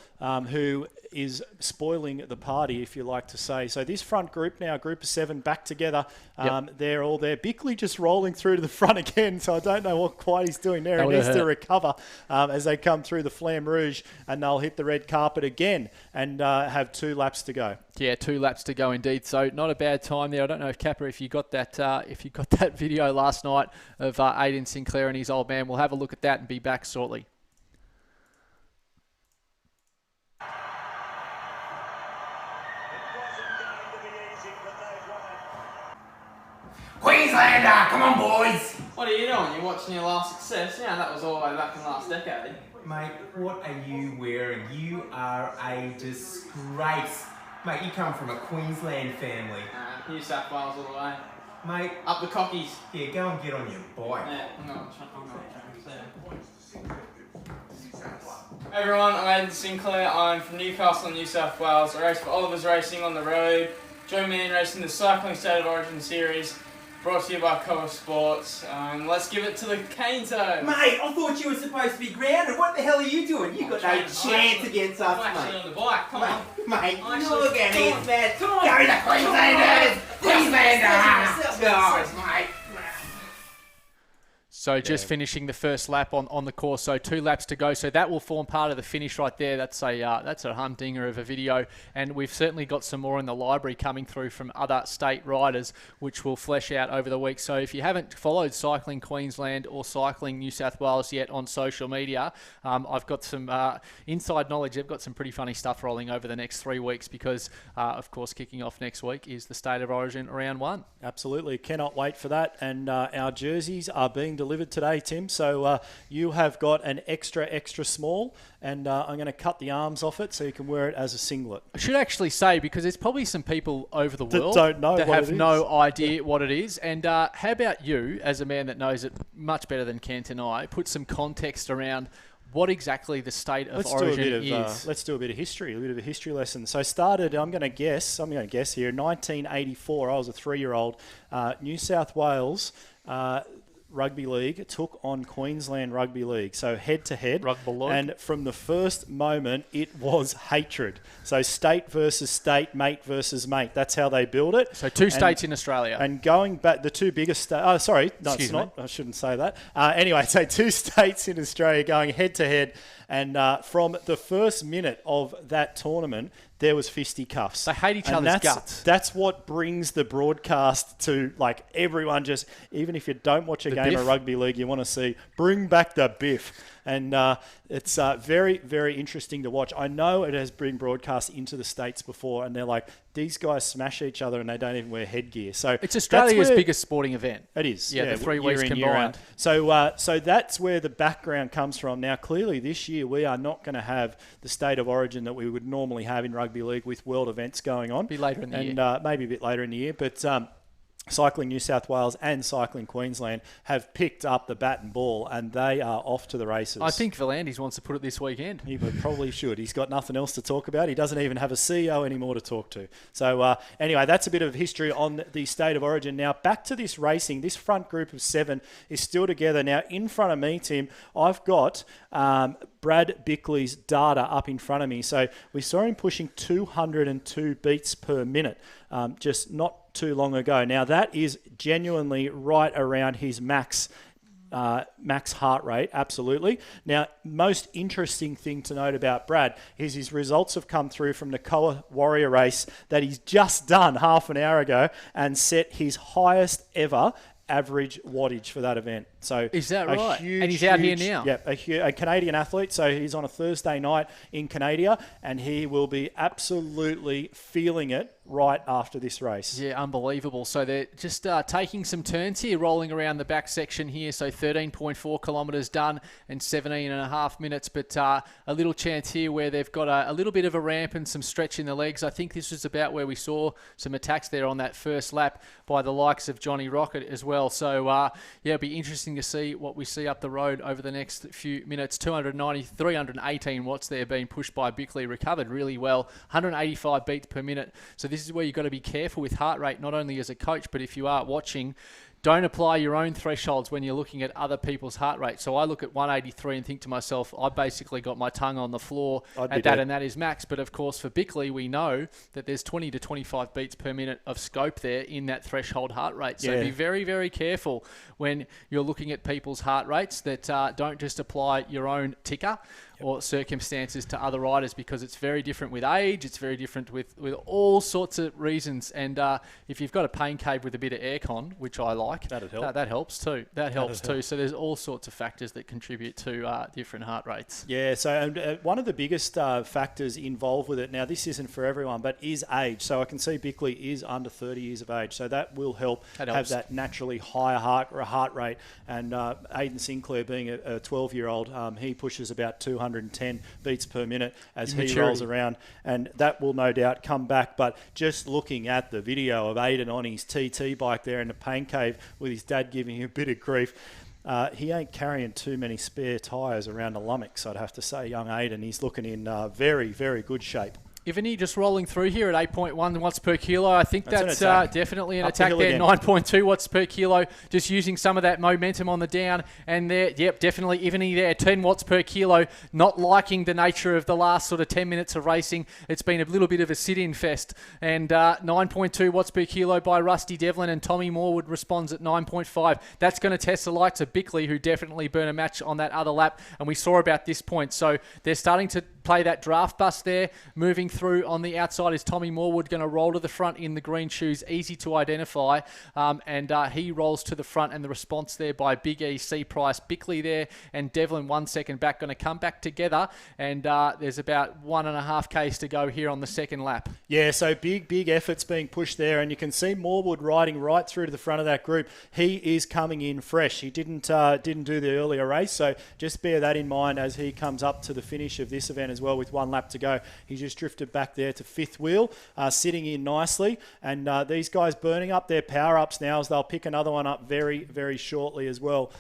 who is spoiling the party, if you like to say. So this front group now, group of 7 back together. They're all there. Bickley just rolling through to the front again, so I don't know what quite he's doing there. He needs to recover as they come through the Flamme Rouge, and they'll hit the red carpet again and have 2 laps to go. Yeah, 2 laps to go indeed. So not a bad time there. I don't know if Kappa, if you got that video last night of Aiden Sinclair and his old man. We'll have a look at that and be back shortly. Queenslander, come on boys! What are you doing? You're watching your last success? Yeah, that was all the way back in last decade. Mate, what are you wearing? You are a disgrace. Mate, you come from a Queensland family. New South Wales all the way. Mate, Up the cockies. yeah, go and get on your bike. Yeah, I'm not Hey everyone, I'm Aiden Sinclair. I'm from Newcastle, New South Wales. I race for Oliver's Racing on the road. Join me in racing the Cycling State of Origin Series, brought to you by KOA Sports. Let's give it to the cane zone. Mate, I thought you were supposed to be grounded. What the hell are you doing? You got no chance against us, I'm actually mate. on the bike. Come on. Mate, Actually, look at come him, on. man. Come on. Go the Queenslanders! Queenslander! Guys, mate. So just finishing the first lap on the course, so 2 laps to go. So that will form part of the finish right there. That's a humdinger of a video, and we've certainly got some more in the library coming through from other state riders, which will flesh out over the week. So if you haven't followed Cycling Queensland or Cycling New South Wales yet on social media, I've got some inside knowledge. They've got some pretty funny stuff rolling over the next 3 weeks because, of course, kicking off next week is the State of Origin round 1. Absolutely. Cannot wait for that. And our jerseys are being delivered today, Tim. So you have got an extra small, and I'm going to cut the arms off it so you can wear it as a singlet. I should actually say, because there's probably some people over the That world don't know that what have it is. no idea what it is. And how about you, as a man that knows it much better than Kent and I, put some context around what exactly the State of Origin is? Let's do a bit of history, a bit of a history lesson. So started, I'm going to guess here, in 1984. I was a 3-year-old. New South Wales Rugby League took on Queensland Rugby League, so head-to-head. Rugby league. And from the first moment, it was hatred. So state versus state, mate versus mate. That's how they build it. So 2 states in Australia. And going back, the 2 biggest states... Oh, sorry. No, Excuse it's not. I shouldn't say that. Anyway, so 2 states in Australia going head-to-head. And from the first minute of that tournament, there was fisticuffs. They hate each And other's guts. That's what brings the broadcast to, like, everyone just... Even if you don't watch a game biff. of rugby league, you want to see, bring back the biff. And it's very, very interesting to watch. I know it has been broadcast into the States before, and they're like, these guys smash each other and they don't even wear headgear. So it's Australia's biggest sporting event. It is. Yeah, the 3 year weeks in, year combined. out. So that's where the background comes from. Now, clearly this year we are not going to have the state of origin that we would normally have in rugby league with world events going on. Be later in the year. And maybe a bit later in the year. But Cycling New South Wales and Cycling Queensland have picked up the bat and ball, and they are off to the races. I think Volandis wants to put it this weekend. He probably should. He's got nothing else to talk about. He doesn't even have a CEO anymore to talk to. So anyway, that's a bit of history on the state of origin. Now, back to this racing. This front group of 7 is still together. Now, in front of me, Tim, I've got Brad Bickley's data up in front of me. So we saw him pushing 202 beats per minute just not too long ago. Now, that is genuinely right around his max heart rate, absolutely. Now, most interesting thing to note about Brad is his results have come through from the KOA Warrior race that he's just done half an hour ago and set his highest ever average wattage for that event. So is that right? Huge, and he's out here now. Yeah, a Canadian athlete. So he's on a Thursday night in Canada, and he will be absolutely feeling it right after this race. Yeah, unbelievable. So they're just taking some turns here, rolling around the back section here. So 13.4 kilometres done and 17 and a half minutes. But a little chance here where they've got a little bit of a ramp and some stretch in the legs. I think this was about where we saw some attacks there on that first lap by the likes of Johnny Rocket as well. So yeah, it'll be interesting to see what we see up the road over the next few minutes. 318 watts there being pushed by Bickley, recovered really well. 185 beats per minute. So this is where you've got to be careful with heart rate, not only as a coach, but if you are watching, don't apply your own thresholds when you're looking at other people's heart rate. So I look at 183 and think to myself, I basically got my tongue on the floor at that, and that is max. But of course, for Bickley, we know that there's 20 to 25 beats per minute of scope there in that threshold heart rate. So be very, very careful when you're looking at people's heart rates that don't just apply your own ticker or circumstances to other riders, because it's very different with age, it's very different with all sorts of reasons. And if you've got a pain cave with a bit of aircon, which I like, that'd help. That helps too. That helps too. So there's all sorts of factors that contribute to different heart rates. Yeah, so one of the biggest factors involved with it, now this isn't for everyone, but is age. So I can see Bickley is under 30 years of age, so that will help have that naturally higher heart rate. And Aidan Sinclair being a 12-year-old, he pushes about 210 beats per minute as he rolls around, and that will no doubt come back. But just looking at the video of Aidan on his TT bike there in the pain cave with his dad giving him a bit of grief, he ain't carrying too many spare tyres around the lummox, I'd have to say. Young Aidan, he's looking in very, very good shape. Ivany just rolling through here at 8.1 watts per kilo. I think that's definitely an Up the attack hill there. again. 9.2 watts per kilo. Just using some of that momentum on the down. And there, yep, definitely Ivany there. 10 watts per kilo. Not liking the nature of the last sort of 10 minutes of racing. It's been a little bit of a sit-in fest. And 9.2 watts per kilo by Rusty Devlin, and Tommy Morwood responds at 9.5. That's going to test the likes of Bickley, who definitely burned a match on that other lap. And we saw about this point. So they're starting to play that draft bus there. Moving through on the outside is Tommy Morwood, going to roll to the front in the green shoes, easy to identify, and he rolls to the front, and the response there by Big E, C Price, Bickley there, and Devlin 1 second back, going to come back together, and there's about 1.5 Ks to go here on the second lap. Yeah, so big efforts being pushed there, and you can see Morwood riding right through to the front of that group. He is coming in fresh. He didn't do the earlier race, so just bear that in mind as he comes up to the finish of this event as well with 1 lap to go. He just drifted back there to 5th wheel, sitting in nicely, and these guys burning up their power-ups now as they'll pick another one up very, very shortly as well.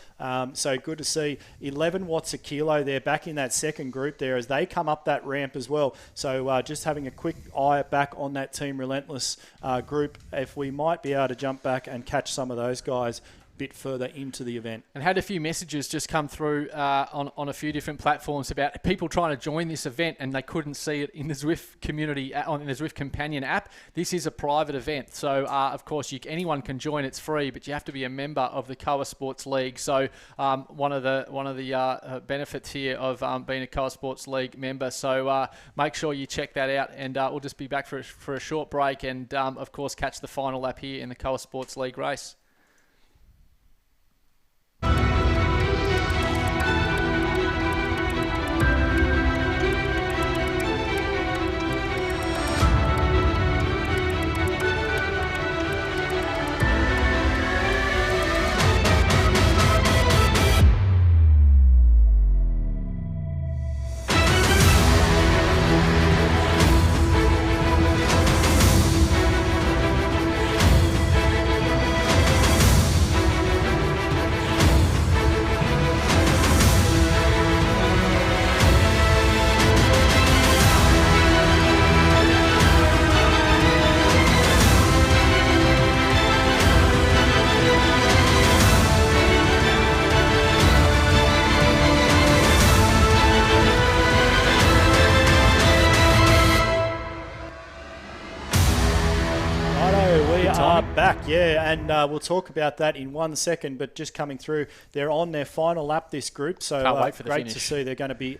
So good to see 11 watts a kilo there back in that second group there as they come up that ramp as well. So just having a quick eye back on that Team Relentless group, if we might be able to jump back and catch some of those guys bit further into the event. And had a few messages just come through on a few different platforms about people trying to join this event and they couldn't see it in the Zwift community, on the Zwift Companion app. This is a private event, so of course anyone can join. It's free, but you have to be a member of the KOA Sports League. So one of the benefits here of being a KOA Sports League member. So make sure you check that out, and we'll just be back for a short break, and of course catch the final lap here in the KOA Sports League race. Tommy. Back, yeah, and we'll talk about that in 1 second, but just coming through, they're on their final lap, this group, so Can't wait for the great finish. to see. They're going to be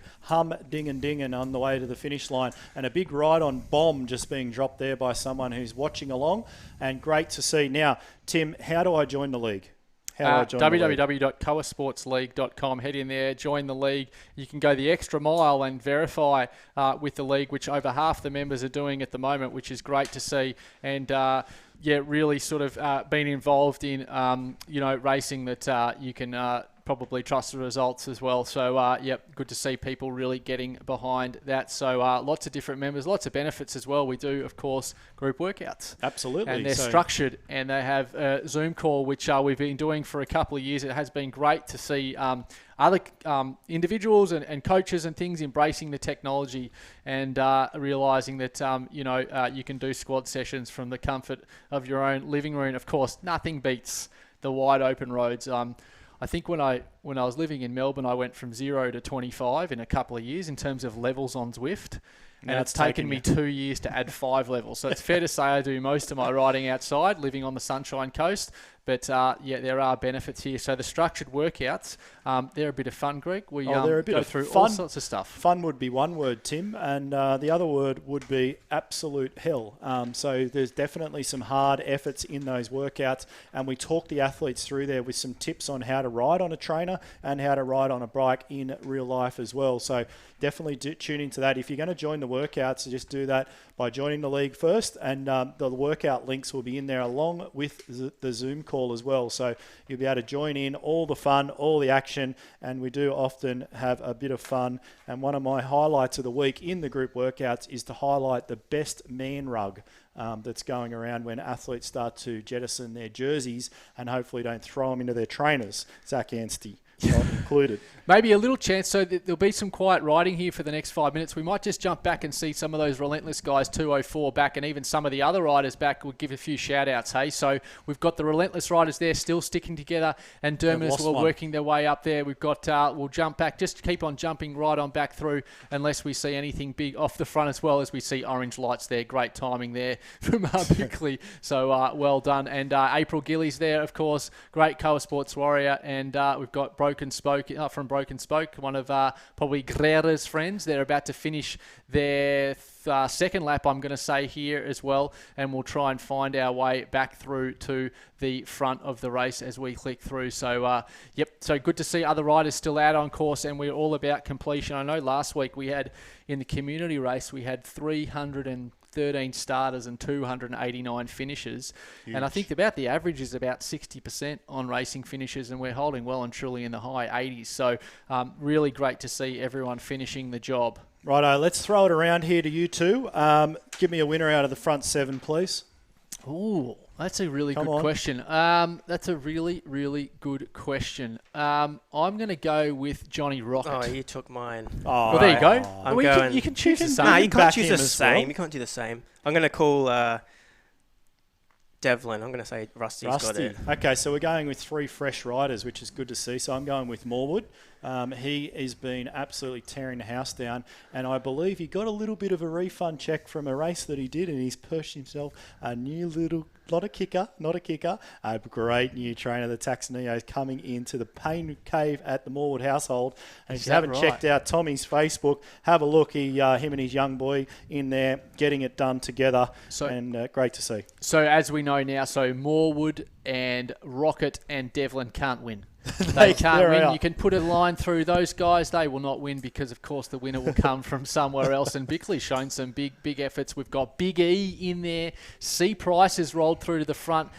ding-and-dinging on the way to the finish line, and a big ride-on bomb just being dropped there by someone who's watching along, and great to see. Now, Tim, how do I join the league? www.koasportsleague.com. Head in there, join the league. You can go the extra mile and verify with the league, which over half the members are doing at the moment, which is great to see. And really sort of been involved in racing that you can probably trust the results as well. So, good to see people really getting behind that. So, lots of different members, lots of benefits as well. We do, of course, group workouts. Absolutely. And they're structured, and they have a Zoom call, which we've been doing for a couple of years. It has been great to see other individuals and coaches and things embracing the technology and realising that, you can do squad sessions from the comfort of your own living room. Of course, nothing beats the wide open roads. I think when I was living in Melbourne, I went from 0 to 25 in a couple of years in terms of levels on Zwift. And it's taken me 2 years to add 5 levels. So it's fair to say I do most of my riding outside, living on the Sunshine Coast. But, there are benefits here. So the structured workouts, they're a bit of fun, Greg. They're a bit go of through fun. all sorts of stuff. Fun would be one word, Tim, and the other word would be absolute hell. So there's definitely some hard efforts in those workouts, and we talk the athletes through there with some tips on how to ride on a trainer and how to ride on a bike in real life as well. So definitely tune into that. If you're going to join the workouts, just do that by joining the league first, and the workout links will be in there along with the Zoom call as well. So you'll be able to join in all the fun, all the action, and we do often have a bit of fun. And one of my highlights of the week in the group workouts is to highlight the best man rug that's going around when athletes start to jettison their jerseys and hopefully don't throw them into their trainers. Zach Anstey not included. Maybe a little chance, so there'll be some quiet riding here for the next 5 minutes. We might just jump back and see some of those Relentless guys, 204 back, and even some of the other riders back. We'll give a few shout-outs, hey? So we've got the Relentless riders there still sticking together, and Dermot as well working their way up there. We've got, we'll jump back, just keep on jumping right on back through unless we see anything big off the front as well, as we see orange lights there. Great timing there from Bickley. So well done. And April Gillies there, of course, great KOA Sports warrior. And we've got Broken Spoke from Broken Spoke, one of probably Guerrera's friends. They're about to finish their second lap, I'm going to say, here as well, and we'll try and find our way back through to the front of the race as we click through. So, so good to see other riders still out on course, and we're all about completion. I know last week we had, in the community race, we had 313 starters and 289 finishes. Huge. And I think about the average is about 60% on racing finishes, and we're holding well and truly in the high 80s. So really great to see everyone finishing the job. Righto, let's throw it around here to you two. Give me a winner out of the front 7, please. Ooh, that's a really good question. That's a really, really good question. I'm going to go with Johnny Rocket. Oh, you took mine. Oh, well, there you go. Well, you can choose the same. No, you can't choose the same. You can't do the same. I'm going to call Devlin. I'm going to say Rusty's got it. Okay, so we're going with 3 fresh riders, which is good to see. So I'm going with Morwood. He has been absolutely tearing the house down, and I believe he got a little bit of a refund check from a race that he did, and he's perched himself a new little, not a kicker, a great new trainer, the Taxonio, is coming into the pain cave at the Morwood household. And if you haven't checked out Tommy's Facebook, have a look. Him and his young boy in there getting it done together, and great to see. So as we know now, Morwood and Rocket and Devlin can't win. They can't win. Out. You can put a line through those guys. They will not win because, of course, the winner will come from somewhere else. And Bickley's shown some big efforts. We've got Big E in there. C. Price has rolled through to the front.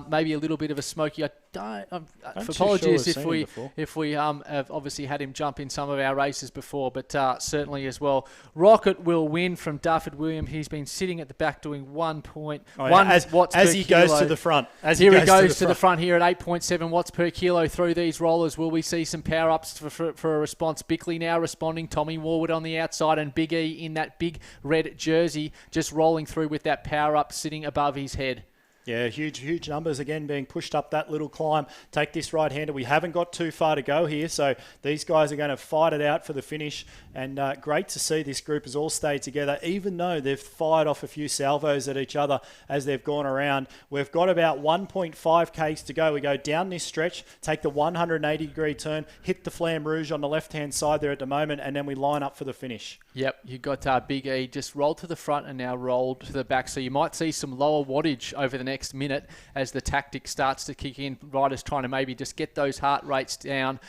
Maybe a little bit of a smoky. Apologies if we have obviously had him jump in some of our races before, but certainly as well. Rocket will win from Dufford William. He's been sitting at the back doing 1 watts as per he kilo. goes to the front. He goes to the front here at 8.7 watts per kilo through these rollers. Will we see some power ups for a response? Bickley now responding. Tommy Warwood on the outside, and Big E in that big red jersey just rolling through with that power up sitting above his head. Yeah, huge numbers again being pushed up that little climb. Take this right-hander. We haven't got too far to go here, so these guys are going to fight it out for the finish. And great to see this group has all stayed together, even though they've fired off a few salvos at each other as they've gone around. We've got about 1.5 Ks to go. We go down this stretch, take the 180-degree turn, hit the Flamme Rouge on the left-hand side there at the moment, and then we line up for the finish. Yep, you got Big E just rolled to the front and now rolled to the back. So you might see some lower wattage over the next minute as the tactic starts to kick in. Riders trying to maybe just get those heart rates down,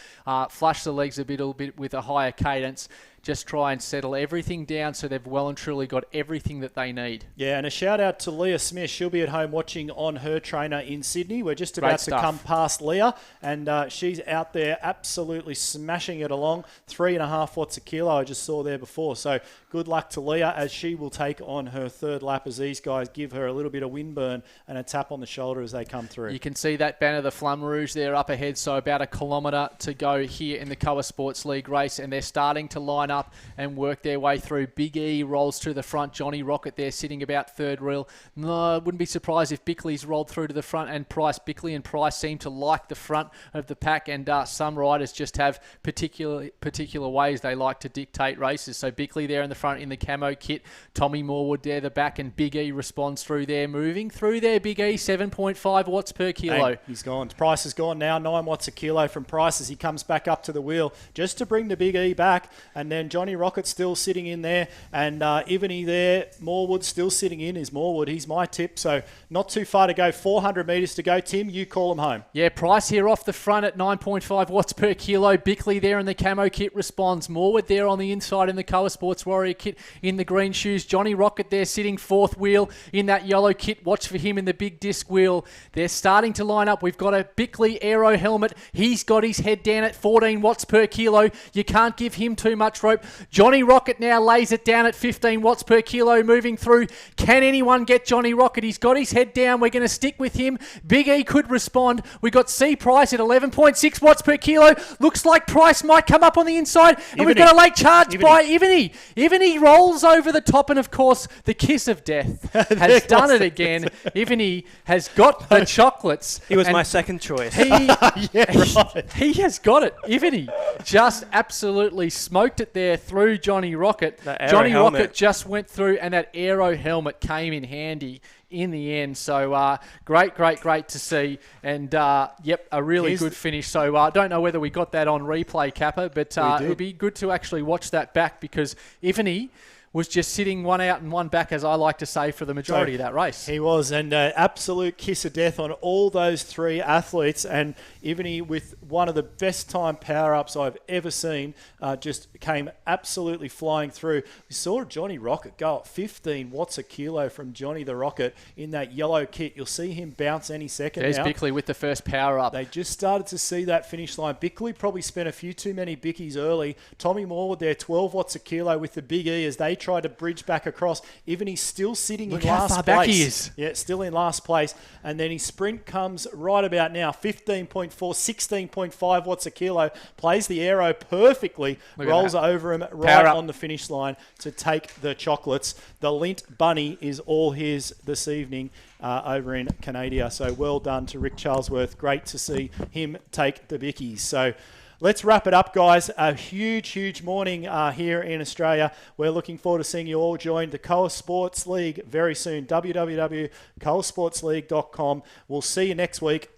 flush the legs a little bit with a higher cadence. Just try and settle everything down so they've well and truly got everything that they need. Yeah, and a shout out to Leah Smith. She'll be at home watching on her trainer in Sydney. We're just about to come past Leah, and she's out there absolutely smashing it along. 3.5 watts a kilo I just saw there before. So good luck to Leah as she will take on her third lap as these guys give her a little bit of wind burn and a tap on the shoulder as they come through. You can see that banner, the Flamme Rouge there up ahead. So about a kilometre to go here in the KOA Sports League race, and they're starting to line up and work their way through. Big E rolls to the front. Johnny Rocket there sitting about third wheel. No, wouldn't be surprised if Bickley's rolled through to the front, and Bickley and Price seem to like the front of the pack, and some riders just have particular ways they like to dictate races. So Bickley there in the front in the camo kit. Tommy Morwood there the back, and Big E responds through there. Moving through there, Big E, 7.5 watts per kilo. Hey, he's gone. Price is gone now. 9 watts a kilo from Price as he comes back up to the wheel just to bring the Big E back. And then Johnny Rocket still sitting in there, and Ivany there. Morwood still sitting in is Morwood. He's my tip, so not too far to go. 400 metres to go. Tim, you call him home. Yeah, Price here off the front at 9.5 watts per kilo. Bickley there in the camo kit responds. Morwood there on the inside in the KOA Sports Warrior kit in the green shoes. Johnny Rocket there sitting fourth wheel in that yellow kit. Watch for him in the big disc wheel. They're starting to line up. We've got a Bickley aero helmet. He's got his head down at 14 watts per kilo. You can't give him too much rope. Johnny Rocket now lays it down at 15 watts per kilo moving through. Can anyone get Johnny Rocket? He's got his head down. We're going to stick with him. Big E could respond. We got C Price at 11.6 watts per kilo. Looks like Price might come up on the inside. And we've got a late charge by Ivany. Ivany rolls over the top, and of course, the kiss of death has done it again. Ivany has got the chocolates. He was my second choice. Yeah, right. He has got it. Ivany just absolutely smoked it there through Johnny Rocket. Johnny Rocket just went through, and that aero helmet came in handy in the end. So great to see. And yep, a really good finish. So I don't know whether we got that on replay, Kappa, but it would be good to actually watch that back, because Ivany was just sitting one out and one back, as I like to say, for the majority of that race. He was, and absolute kiss of death on all those three athletes. And Ivany, with one of the best time power-ups I've ever seen, just came absolutely flying through. We saw Johnny Rocket go up 15 watts a kilo from Johnny the Rocket in that yellow kit. You'll see him bounce any second There's now. Bickley with the first power-up. They just started to see that finish line. Bickley probably spent a few too many bickies early. Tommy Morwood there, 12 watts a kilo with the Big E as they tried to bridge back across. Ivany's still sitting in last place. Look how far back he is. Yeah, still in last place. And then his sprint comes right about now, 15.4, 16.5 watts a kilo. Plays the aero perfectly. Rolls over him right on the finish line to take the chocolates. The Lint Bunny is all his this evening over in Canada. So well done to Rick Charlesworth. Great to see him take the bickies. So let's wrap it up, guys. A huge morning here in Australia. We're looking forward to seeing you all join the KOA Sports League very soon. www.koasportsleague.com. We'll see you next week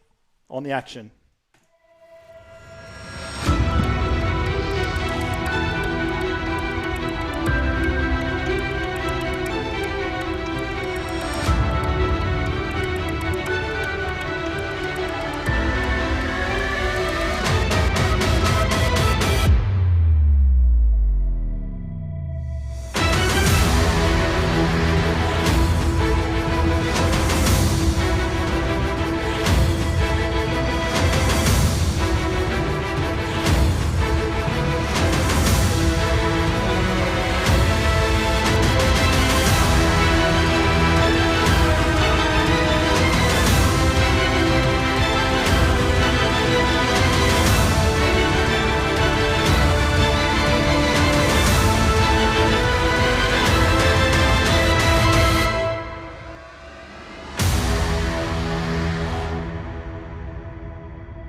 on the action.